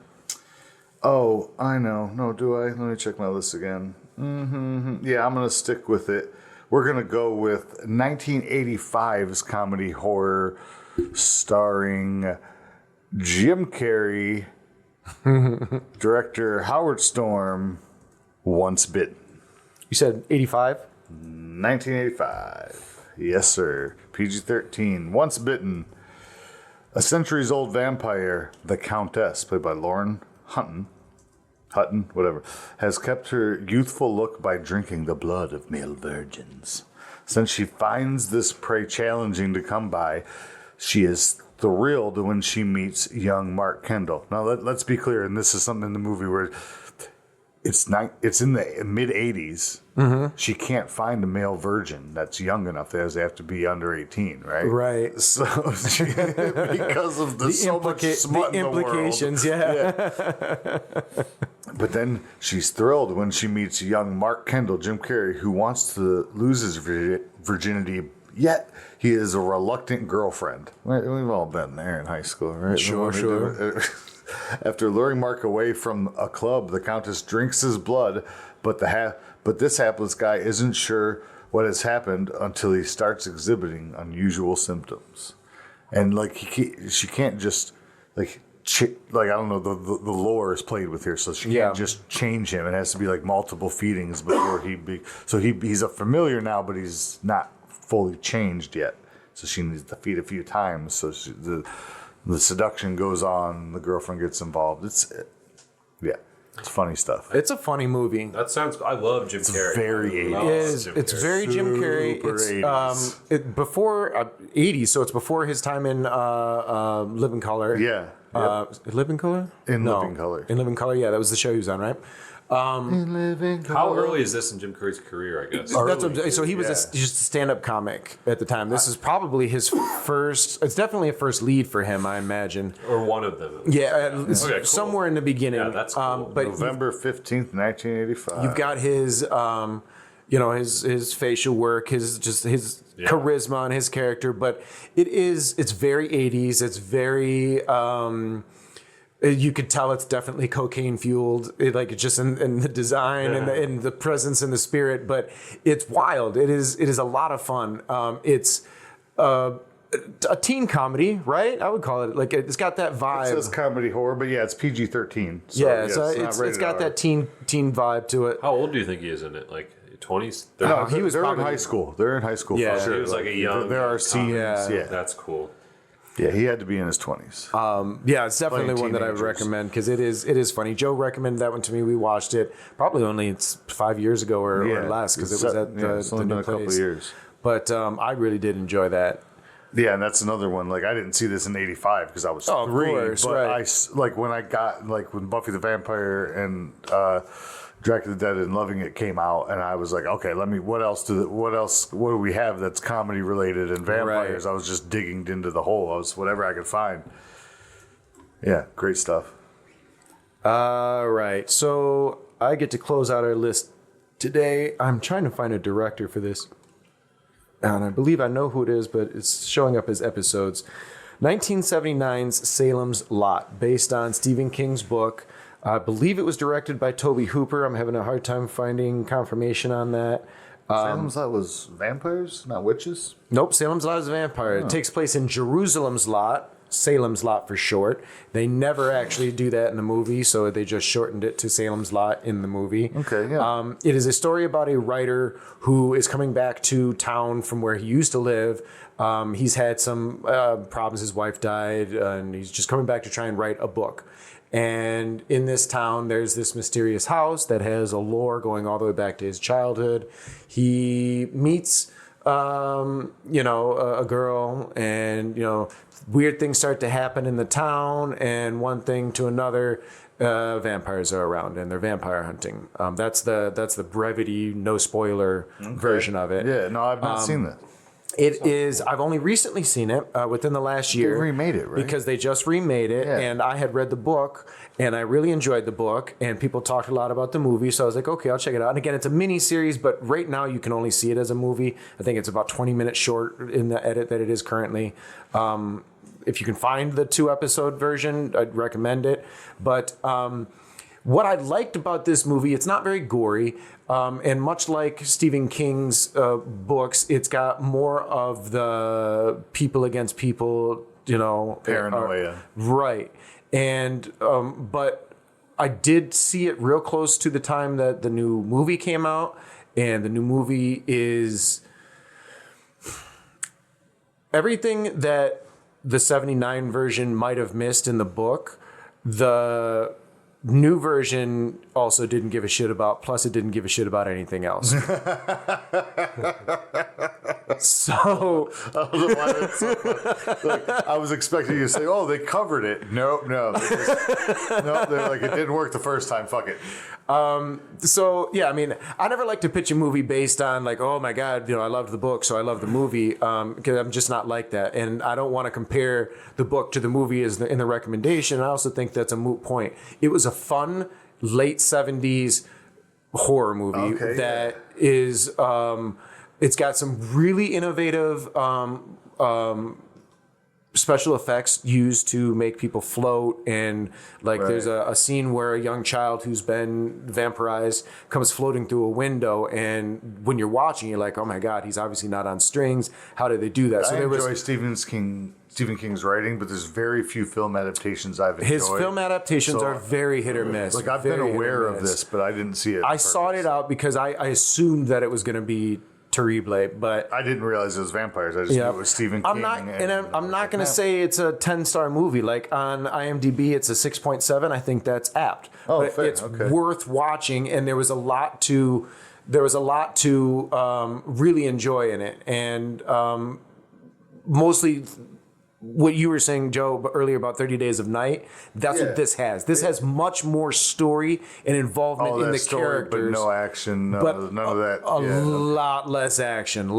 Oh, I know. No, do I? Let me check my list again. Yeah, I'm going to stick with it. We're going to go with 1985's comedy horror starring Jim Carrey, director Howard Storm, Once Bitten. You said 85? 1985. Yes, sir. PG-13. Once Bitten. A centuries-old vampire, the Countess, played by Lauren Hutton, whatever, has kept her youthful look by drinking the blood of male virgins. Since she finds this prey challenging to come by, she is thrilled when she meets young Mark Kendall. Now, let's be clear, and this is something in the movie where it's in the mid-'80s. Mm-hmm. She can't find a male virgin that's young enough. They have to be under 18, right? Right. So because of so much smut in the world. implications, yeah. But then she's thrilled when she meets young Mark Kendall, Jim Carrey, who wants to lose his virginity, yet he is a reluctant girlfriend. Right? We've all been there in high school, right? Sure. After luring Mark away from a club, the Countess drinks his blood, but this hapless guy isn't sure what has happened until he starts exhibiting unusual symptoms. And like she can't just like I don't know, the lore is played with here, so she can't just change him. It has to be like multiple feedings before he's a familiar now, but he's not fully changed yet. So she needs to feed a few times. So the seduction goes on. The girlfriend gets involved. It's funny stuff. It's a funny movie. That sounds. I love Jim Carrey. Very 80s. It's very Jim Carrey. Super It's 80s. Before 80s, so it's before his time in Living Color. Yeah. Living Color? Living Color. In Living Color, yeah, that was the show he was on, right? How early is this in Jim Carrey's career? I guess. So he was just a stand-up comic at the time. This is probably his first. It's definitely a first lead for him, I imagine. Or one of them. Yeah, Okay, cool. somewhere in the beginning. Yeah, that's cool. But November 15th, 1985. you've got his, his facial work, his charisma on his character. But it's very 80s. It's very. You could tell it's definitely cocaine fueled, just in the design and in the presence and the spirit. But it's wild. It is a lot of fun. It's a teen comedy, right? I would call it. Like it's got that vibe. It says comedy horror, but yeah, it's PG-13. It's got that teen vibe to it. How old do you think he is in it? Like 20s? No, he was they're probably in high school. They're in high school. Yeah, for sure. he was like a young. There are scenes. Yeah. That's cool. Yeah, he had to be in his 20s. It's definitely Playing one that I would teenagers. recommend because it is funny. Joe recommended that one to me. We watched it probably only 5 years ago or less because it was at it's the only been new a couple place. of years. But I really did enjoy that. Yeah, and that's another one. Like I didn't see this in '85 because I was 3. Of course, but right. when Buffy the Vampire and Dracula Dead and Loving It came out, and I was like, okay, what do we have that's comedy related and vampires? Right. I was just digging into the hole. I was whatever I could find. Yeah, great stuff. All right, so I get to close out our list today. I'm trying to find a director for this, and I believe I know who it is, but it's showing up as episodes. 1979's Salem's Lot, based on Stephen King's book. I believe it was directed by Tobe Hooper. I'm having a hard time finding confirmation on that. Salem's Lot was vampires, not witches? Nope, Salem's Lot is a vampire. It takes place in Jerusalem's Lot, Salem's Lot for short. They never actually do that in the movie, so they just shortened it to Salem's Lot in the movie. Okay, yeah. It is a story about a writer who is coming back to town from where he used to live. He's had some problems. His wife died, and he's just coming back to try and write a book. And in this town, there's this mysterious house that has a lore going all the way back to his childhood. He meets, a girl, and, weird things start to happen in the town, and one thing to another, vampires are around, and they're vampire hunting. That's the brevity, no spoiler version of it. Yeah, no, I've not seen that. It is. I've only recently seen it within the last year. They remade it, right? Because they just remade it, Yeah. and I had read the book, and I really enjoyed the book, and people talked a lot about the movie, so I was like, okay, I'll check it out. And again, it's a mini series, but right now you can only see it as a movie. I think it's about 20 minutes short in the edit that it is currently. If you can find the 2-episode version, I'd recommend it. But what I liked about this movie, it's not very gory. And much like Stephen King's books, it's got more of the people against people, Paranoia. Right. And, but I did see it real close to the time that the new movie came out. And the new movie is everything that the 79 version might have missed in the book. The new version also didn't give a shit about, plus it didn't give a shit about anything else. So I don't know why that's so funny. Like, I was expecting you to say, "Oh, they covered it." Nope, no. They're like, it didn't work the first time. Fuck it. So yeah, I mean, I never like to pitch a movie based on like, oh my god, I loved the book, so I love the movie, because I'm just not like that, and I don't want to compare the book to the movie in the recommendation. I also think that's a moot point. It was a fun late 70s horror movie that is. It's got some really innovative special effects used to make people float, and there's a scene where a young child who's been vampirized comes floating through a window, and when you're watching, you're like, oh my god, he's obviously not on strings. How did they do that? I enjoy Stephen King's writing, but there's very few film adaptations I've enjoyed. His film adaptations are very hit or miss. Like, I've been aware of this, but I didn't see it. I sought it out because I assumed that it was going to be terrible, but I didn't realize it was vampires. I just knew it was Stephen King. I'm not going to say it's a 10-star movie. Like on IMDb, it's a 6.7. I think that's apt. Oh, but fair. It's worth watching, and there was a lot to really enjoy in it, and mostly what you were saying, Joe, earlier about 30 Days of Night. That's what this has. This has much more story and involvement in the characters, but no action, none of that. A lot less action.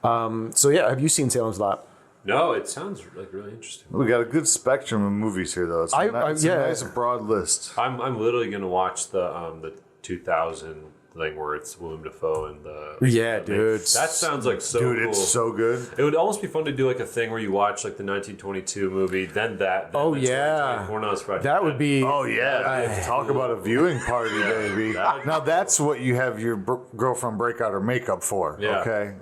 So yeah, have you seen Salem's Lot? No, it sounds like really interesting. We got a good spectrum of movies here, though. It's a nice broad list. I'm literally gonna watch the 2000 thing where it's Willem Dafoe and the dude. That sounds like so dude, cool. It's so good. It would almost be fun to do like a thing where you watch like the 1922 movie, then that. Then that would be. Oh yeah, talk about a viewing party, baby. Now that's what you have your girlfriend break out her makeup for. Yeah. Okay.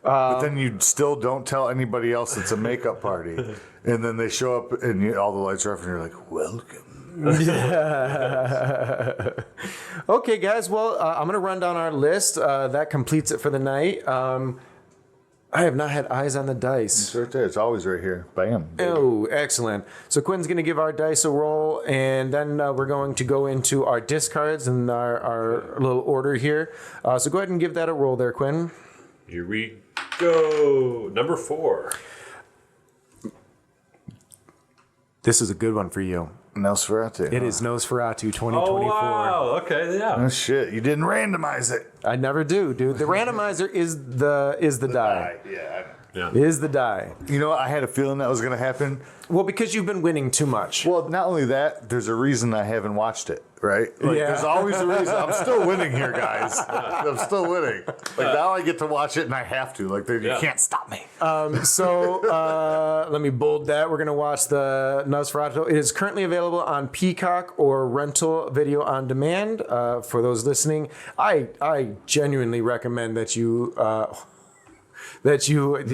But then you still don't tell anybody else it's a makeup party, and then they show up and all the lights are off, and you're like, "Welcome." Okay, guys. Well, I'm going to run down our list. That completes it for the night. I have not had eyes on the dice. It's right there. It's always right here. Bam. Oh, excellent. So Quinn's going to give our dice a roll, and then we're going to go into our discards and our little order here. So go ahead and give that a roll there, Quinn. Here we go. Number 4. This is a good one for you. Nosferatu. It is Nosferatu 2024. Oh, wow. Okay, yeah. Oh shit! You didn't randomize it. I never do, dude. The randomizer is the die. Yeah. Yeah. Is the die. You know what? I had a feeling that was going to happen. Well, because you've been winning too much. Well, not only that, there's a reason I haven't watched it, right? Like, Yeah. There's always a reason. I'm still winning here, guys. I'm still winning. Like, now I get to watch it, and I have to. Like, you can't stop me. So let me bold that. We're going to watch the Nosferatu. It is currently available on Peacock or rental video on demand. For those listening, I genuinely recommend that you...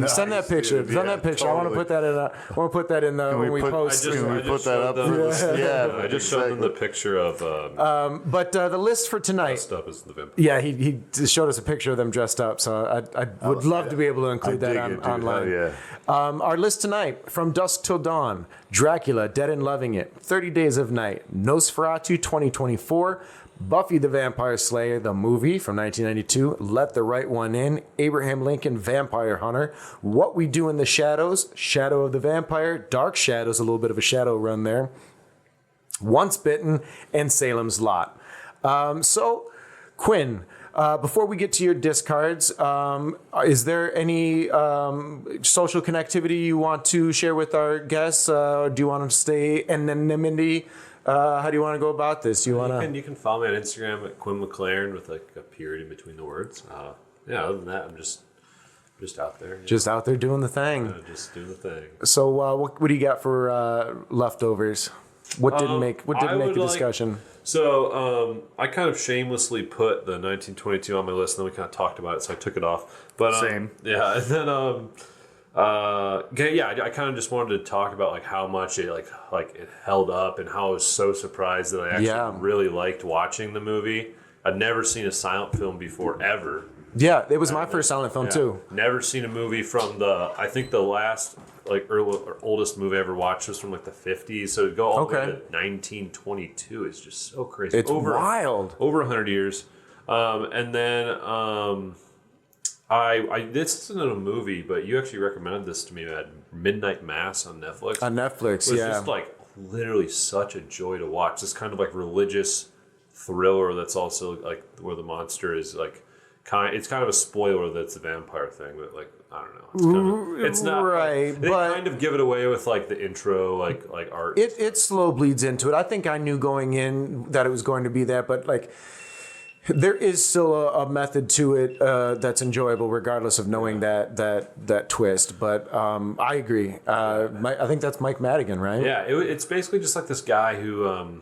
send that picture. Dude. Send Yeah, that picture. I want to totally. put that in the when we post. Can we put that up? I just showed them the picture of But the list for tonight. dressed up as the vampire. Yeah, he showed us a picture of them dressed up. So I would love to be able to include that online. Yeah. Our list tonight: From Dusk Till Dawn, Dracula, Dead and Loving It, 30 Days of Night, Nosferatu 2024. Buffy the Vampire Slayer, the movie from 1992, Let the Right One In, Abraham Lincoln, Vampire Hunter, What We Do in the Shadows, Shadow of the Vampire, Dark Shadows, a little bit of a shadow run there, Once Bitten, and Salem's Lot. So, Quinn, before we get to your discards, is there any social connectivity you want to share with our guests? Do you want to stay anonymity? How do you want to go about this? You can follow me on Instagram at Quinn McLaren with like a period in between the words. Other than that, I'm just out there. Just out there doing the thing. Just doing the thing. So what do you got for leftovers? What didn't make the discussion? So I kind of shamelessly put the 1922 on my list, and then we kind of talked about it, so I took it off. But Same. Yeah, and then I kind of just wanted to talk about like how much it like it held up, and how I was so surprised that I actually really liked watching the movie. I'd never seen a silent film before ever. Yeah, it was my first silent film too. Never seen a movie from I think the last oldest movie I ever watched was from like the 50s. So to go all the way to 1922 is just so crazy. It's wild. Over 100 years. And then this isn't a movie, but you actually recommended this to me at Midnight Mass on Netflix. On Netflix, it was just like literally such a joy to watch. This kind of like religious thriller that's also like where the monster is like it's kind of a spoiler that it's a vampire thing, but like I don't know. It's not right, like, they kind of give it away with like the intro, like art. It slow bleeds into it. I think I knew going in that it was going to be that, but like there is still a method to it that's enjoyable, regardless of knowing that twist. But I agree. I think that's Mike Madigan, right? Yeah, it's basically just like this guy who.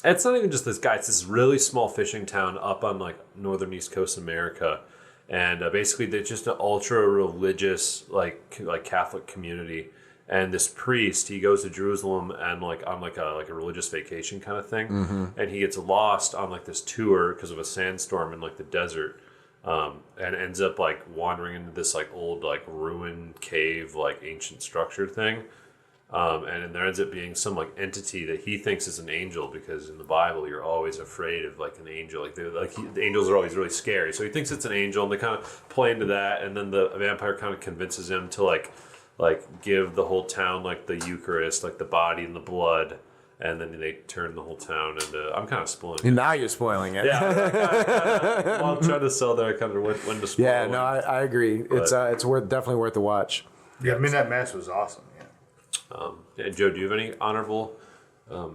It's not even just this guy. It's this really small fishing town up on like northern East Coast America, and basically they're just an ultra religious like Catholic community. And this priest, he goes to Jerusalem and like on like a religious vacation kind of thing, and he gets lost on like this tour because of a sandstorm in like the desert, and ends up like wandering into this like old like ruined cave like ancient structure thing. And there ends up being some like entity that he thinks is an angel, because in the Bible you're always afraid of like an angel. Like the angels are always really scary. So he thinks it's an angel, and they kind of play into that. And then the vampire kind of convinces him to like give the whole town like the Eucharist, like the body and the blood. And then they turn the whole town into. I'm kind of spoiling it. Now you're spoiling it. Yeah. While I'm trying to sell there, I kind of when to spoil. Yeah, no, I agree. But, it's definitely worth the watch. Yeah, Midnight Mass was awesome. Yeah, Joe, do you have any honorable? I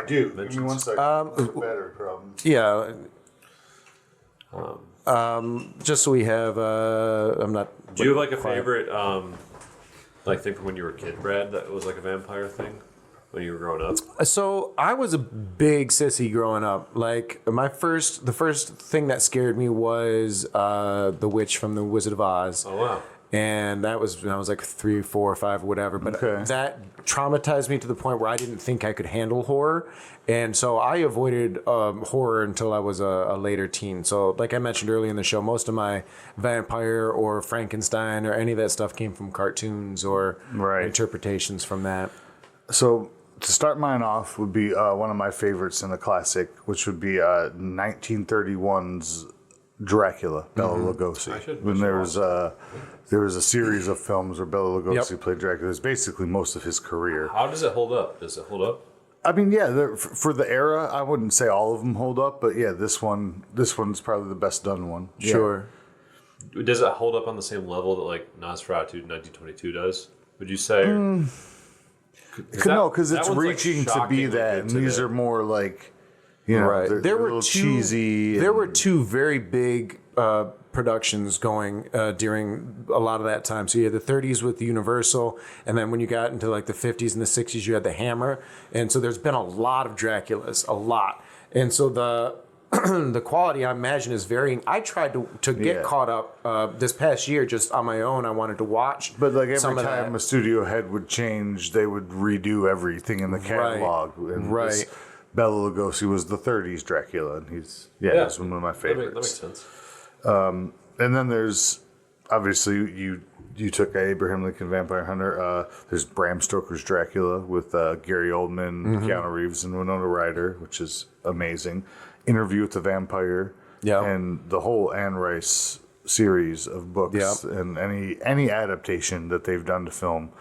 do. Give me 1 second. Battery problem. Yeah. Just so we have, I'm not. Do you have like a favorite, like thing from when you were a kid, Brad? That was like a vampire thing when you were growing up. So I was a big sissy growing up. Like the first thing that scared me was the witch from the Wizard of Oz. Oh wow. And that was when I was like 3, 4, 5, whatever. But that traumatized me to the point where I didn't think I could handle horror. And so I avoided horror until I was a later teen. So like I mentioned earlier in the show, most of my vampire or Frankenstein or any of that stuff came from cartoons or interpretations from that. So to start mine off would be one of my favorites in the classic, which would be 1931's Dracula, Bela Lugosi. When there was a series of films where Bela Lugosi played Dracula. It was basically most of his career. How does it hold up? Does it hold up? I mean, yeah, for the era, I wouldn't say all of them hold up, but yeah, this one's probably the best done one. Yeah. Sure. Does it hold up on the same level that like Nosferatu 1922 does? Would you say? No, because it's reaching to be that, and these are more like, Right. they're a little cheesy. There were two very big productions going during a lot of that time. So you had the 30s with the Universal, and then when you got into like the 50s and the 60s, you had the Hammer. And so there's been a lot of Draculas, a lot. And so the the quality, I imagine, is varying. I tried to get caught up this past year just on my own. I wanted to watch. But like every time a studio head would change, they would redo everything in the catalog. Right. And Right. Bela Lugosi was the 30s Dracula, and he's one of my favorites. That makes sense. And then there's obviously you took Abraham Lincoln Vampire Hunter. There's Bram Stoker's Dracula with Gary Oldman, Keanu Reeves, and Winona Ryder, which is amazing. Interview with the Vampire, and the whole Anne Rice series of books, and any adaptation that they've done to film,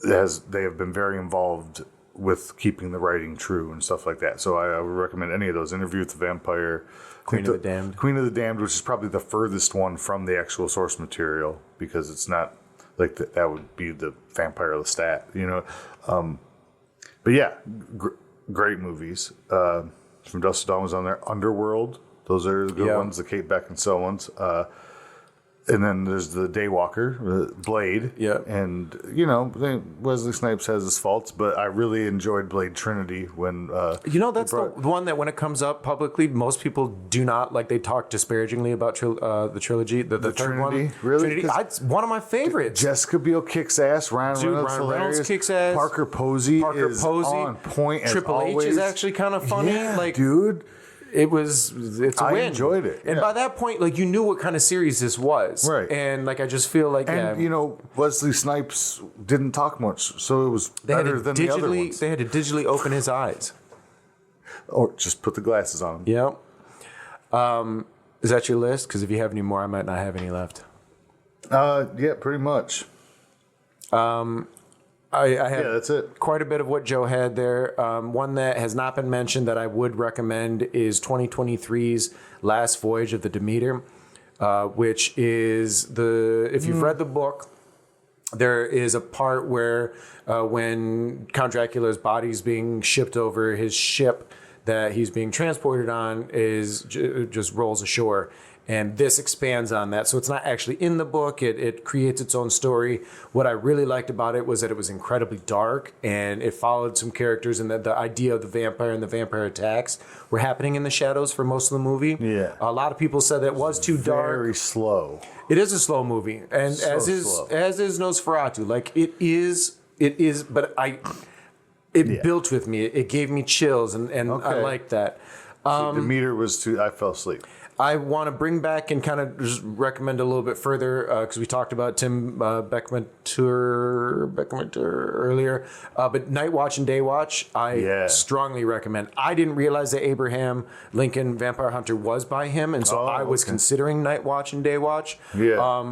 they have been very involved with keeping the writing true and stuff like that. So I would recommend any of those. Interview with the Vampire, Queen of the Damned. Queen of the Damned, which is probably the furthest one from the actual source material, because it's not like that would be the Vampire Lestat, but yeah, great movies. From Dust to Dawn was on there. Underworld, those are the good ones, the Kate Beckinsale ones. And then there's the Daywalker, Blade. Yeah. And, Wesley Snipes has his faults, but I really enjoyed Blade Trinity when... that's the one that when it comes up publicly, most people do not, like, they talk disparagingly about the trilogy. The third Trinity? one. Really? Trinity. It's one of my favorites. Jessica Biel kicks ass. Ryan Reynolds hilarious. Kicks ass. Parker Posey is on point as Triple always. H is actually kind of funny. Yeah, dude. It's a I win. enjoyed it. And by that point, like, you knew what kind of series this was. Right. And, like, I just feel like, Wesley Snipes didn't talk much, so it was better than the other ones. They had to digitally open his eyes. Or just put the glasses on him. Yep. Is that your list? Because if you have any more, I might not have any left. Yeah, pretty much. I have that's it. Quite a bit of what Joe had there. One that has not been mentioned that I would recommend is 2023's Last Voyage of the Demeter, which is if you've read the book, there is a part where when Count Dracula's body is being shipped over, his ship that he's being transported on just rolls ashore. And this expands on that. So it's not actually in the book. It creates its own story. What I really liked about it was that it was incredibly dark, and it followed some characters, and the idea of the vampire and the vampire attacks were happening in the shadows for most of the movie. Yeah. A lot of people said that it was too dark. Very slow. It is a slow movie. And as is Nosferatu. Like, it is, but it built with me. It gave me chills, and I liked that. Demeter was too... I fell asleep. I want to bring back and kind of just recommend a little bit further because we talked about Tim Beckmantur earlier. But Night Watch and Day Watch, I strongly recommend. I didn't realize that Abraham Lincoln Vampire Hunter was by him, and so I was considering Night Watch and Day Watch. Yeah.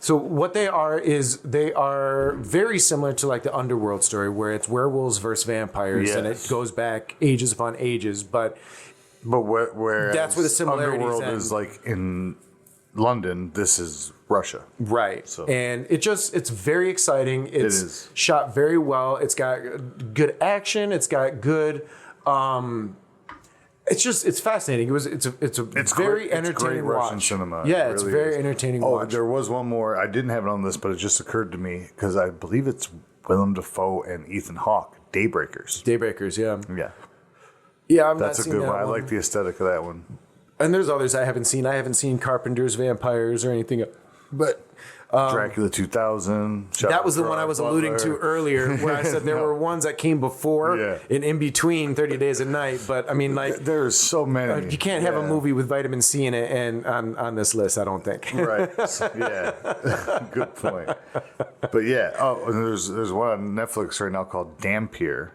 So what they are is they are very similar to like the Underworld story where it's werewolves versus vampires and it goes back ages upon ages, but where that's where the similarities Underworld end. is like in London, this is Russia. Right. So. And it's very exciting. It's shot very well. It's got good action. It's got good it's fascinating. It's very entertaining watch. Russian cinema. Yeah, it it's really very is. entertaining watch. There was one more. I didn't have it on this, but it just occurred to me because I believe it's Willem Dafoe and Ethan Hawke, Daybreakers. Yeah. Yeah, that's a good one. I like the aesthetic of that one. And there's others I haven't seen. I haven't seen Carpenter's Vampires or anything, but Dracula 2000. That was the one I was alluding to earlier, where I said there were ones that came before and in between 30 Days a Night. But I mean, like there's so many. You can't have a movie with vitamin C in it and on this list. I don't think. Right. Yeah. Good point. But yeah. Oh, and there's one on Netflix right now called Dampier.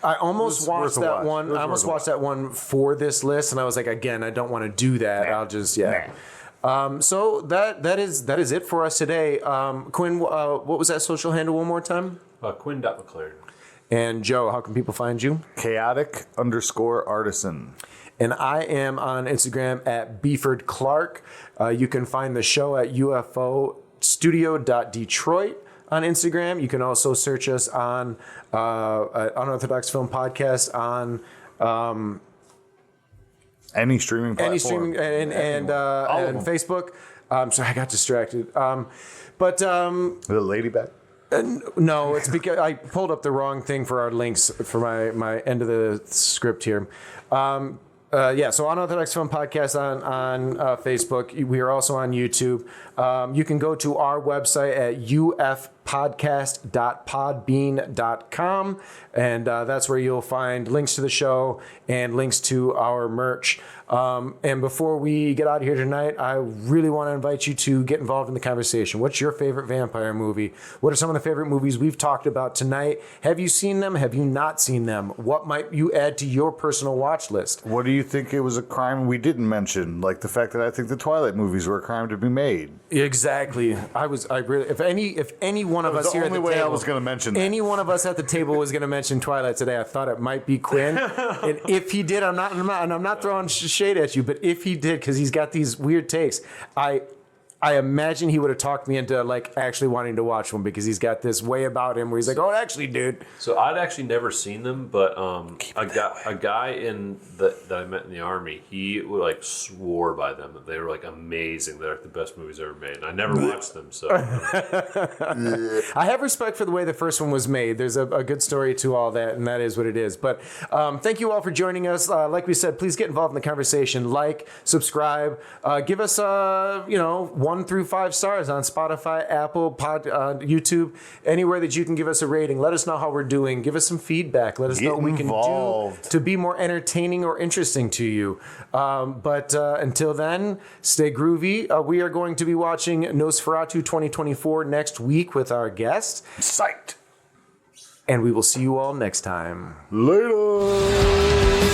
I almost watched that one. I almost watched that one for this list, and I was like, again, I don't want to do that. I'll just so that is it for us today. Quinn, what was that social handle one more time? Quinn.McLaren. And Joe, how can people find you? Chaotic_artisan. And I am on Instagram at Beeford Clark. You can find the show at UFOstudio.Detroit on Instagram. You can also search us on Unorthodox Film Podcast on any streaming platform. Any streaming and Facebook. Sorry, I got distracted. But the lady back. No, it's because I pulled up the wrong thing for our links for my end of the script here. So Unorthodox Film Podcast on Facebook. We are also on YouTube. You can go to our website at ufpodcast.podbean.com, and that's where you'll find links to the show and links to our merch. And before we get out of here tonight, I really want to invite you to get involved in the conversation. What's your favorite vampire movie? What are some of the favorite movies we've talked about tonight? Have you seen them? Have you not seen them? What might you add to your personal watch list? What do you think it was a crime we didn't mention? Like the fact that I think the Twilight movies were a crime to be made. Exactly. If any one of us here at the table, I was going to mention that. Any one of us at the table was going to mention Twilight today, I thought it might be Quinn. And if he did, I'm not throwing shade at you, but if he did, because he's got these weird takes, I imagine he would have talked me into like actually wanting to watch one, because he's got this way about him where he's like, oh, actually, dude. So I'd actually never seen them, but a guy that I met in the Army, he like swore by them that they were like amazing. They're like the best movies ever made. And I never watched them, so I have respect for the way the first one was made. There's a good story to all that, and that is what it is. But thank you all for joining us. Like we said, please get involved in the conversation. Like, subscribe, give us 1 through 5 stars on Spotify, Apple, YouTube, anywhere that you can give us a rating. Let us know how we're doing. Give us some feedback. Let us know what we can do to be more entertaining or interesting to you. But until then, stay groovy. We are going to be watching Nosferatu 2024 next week with our guest. Psyched. And we will see you all next time. Later.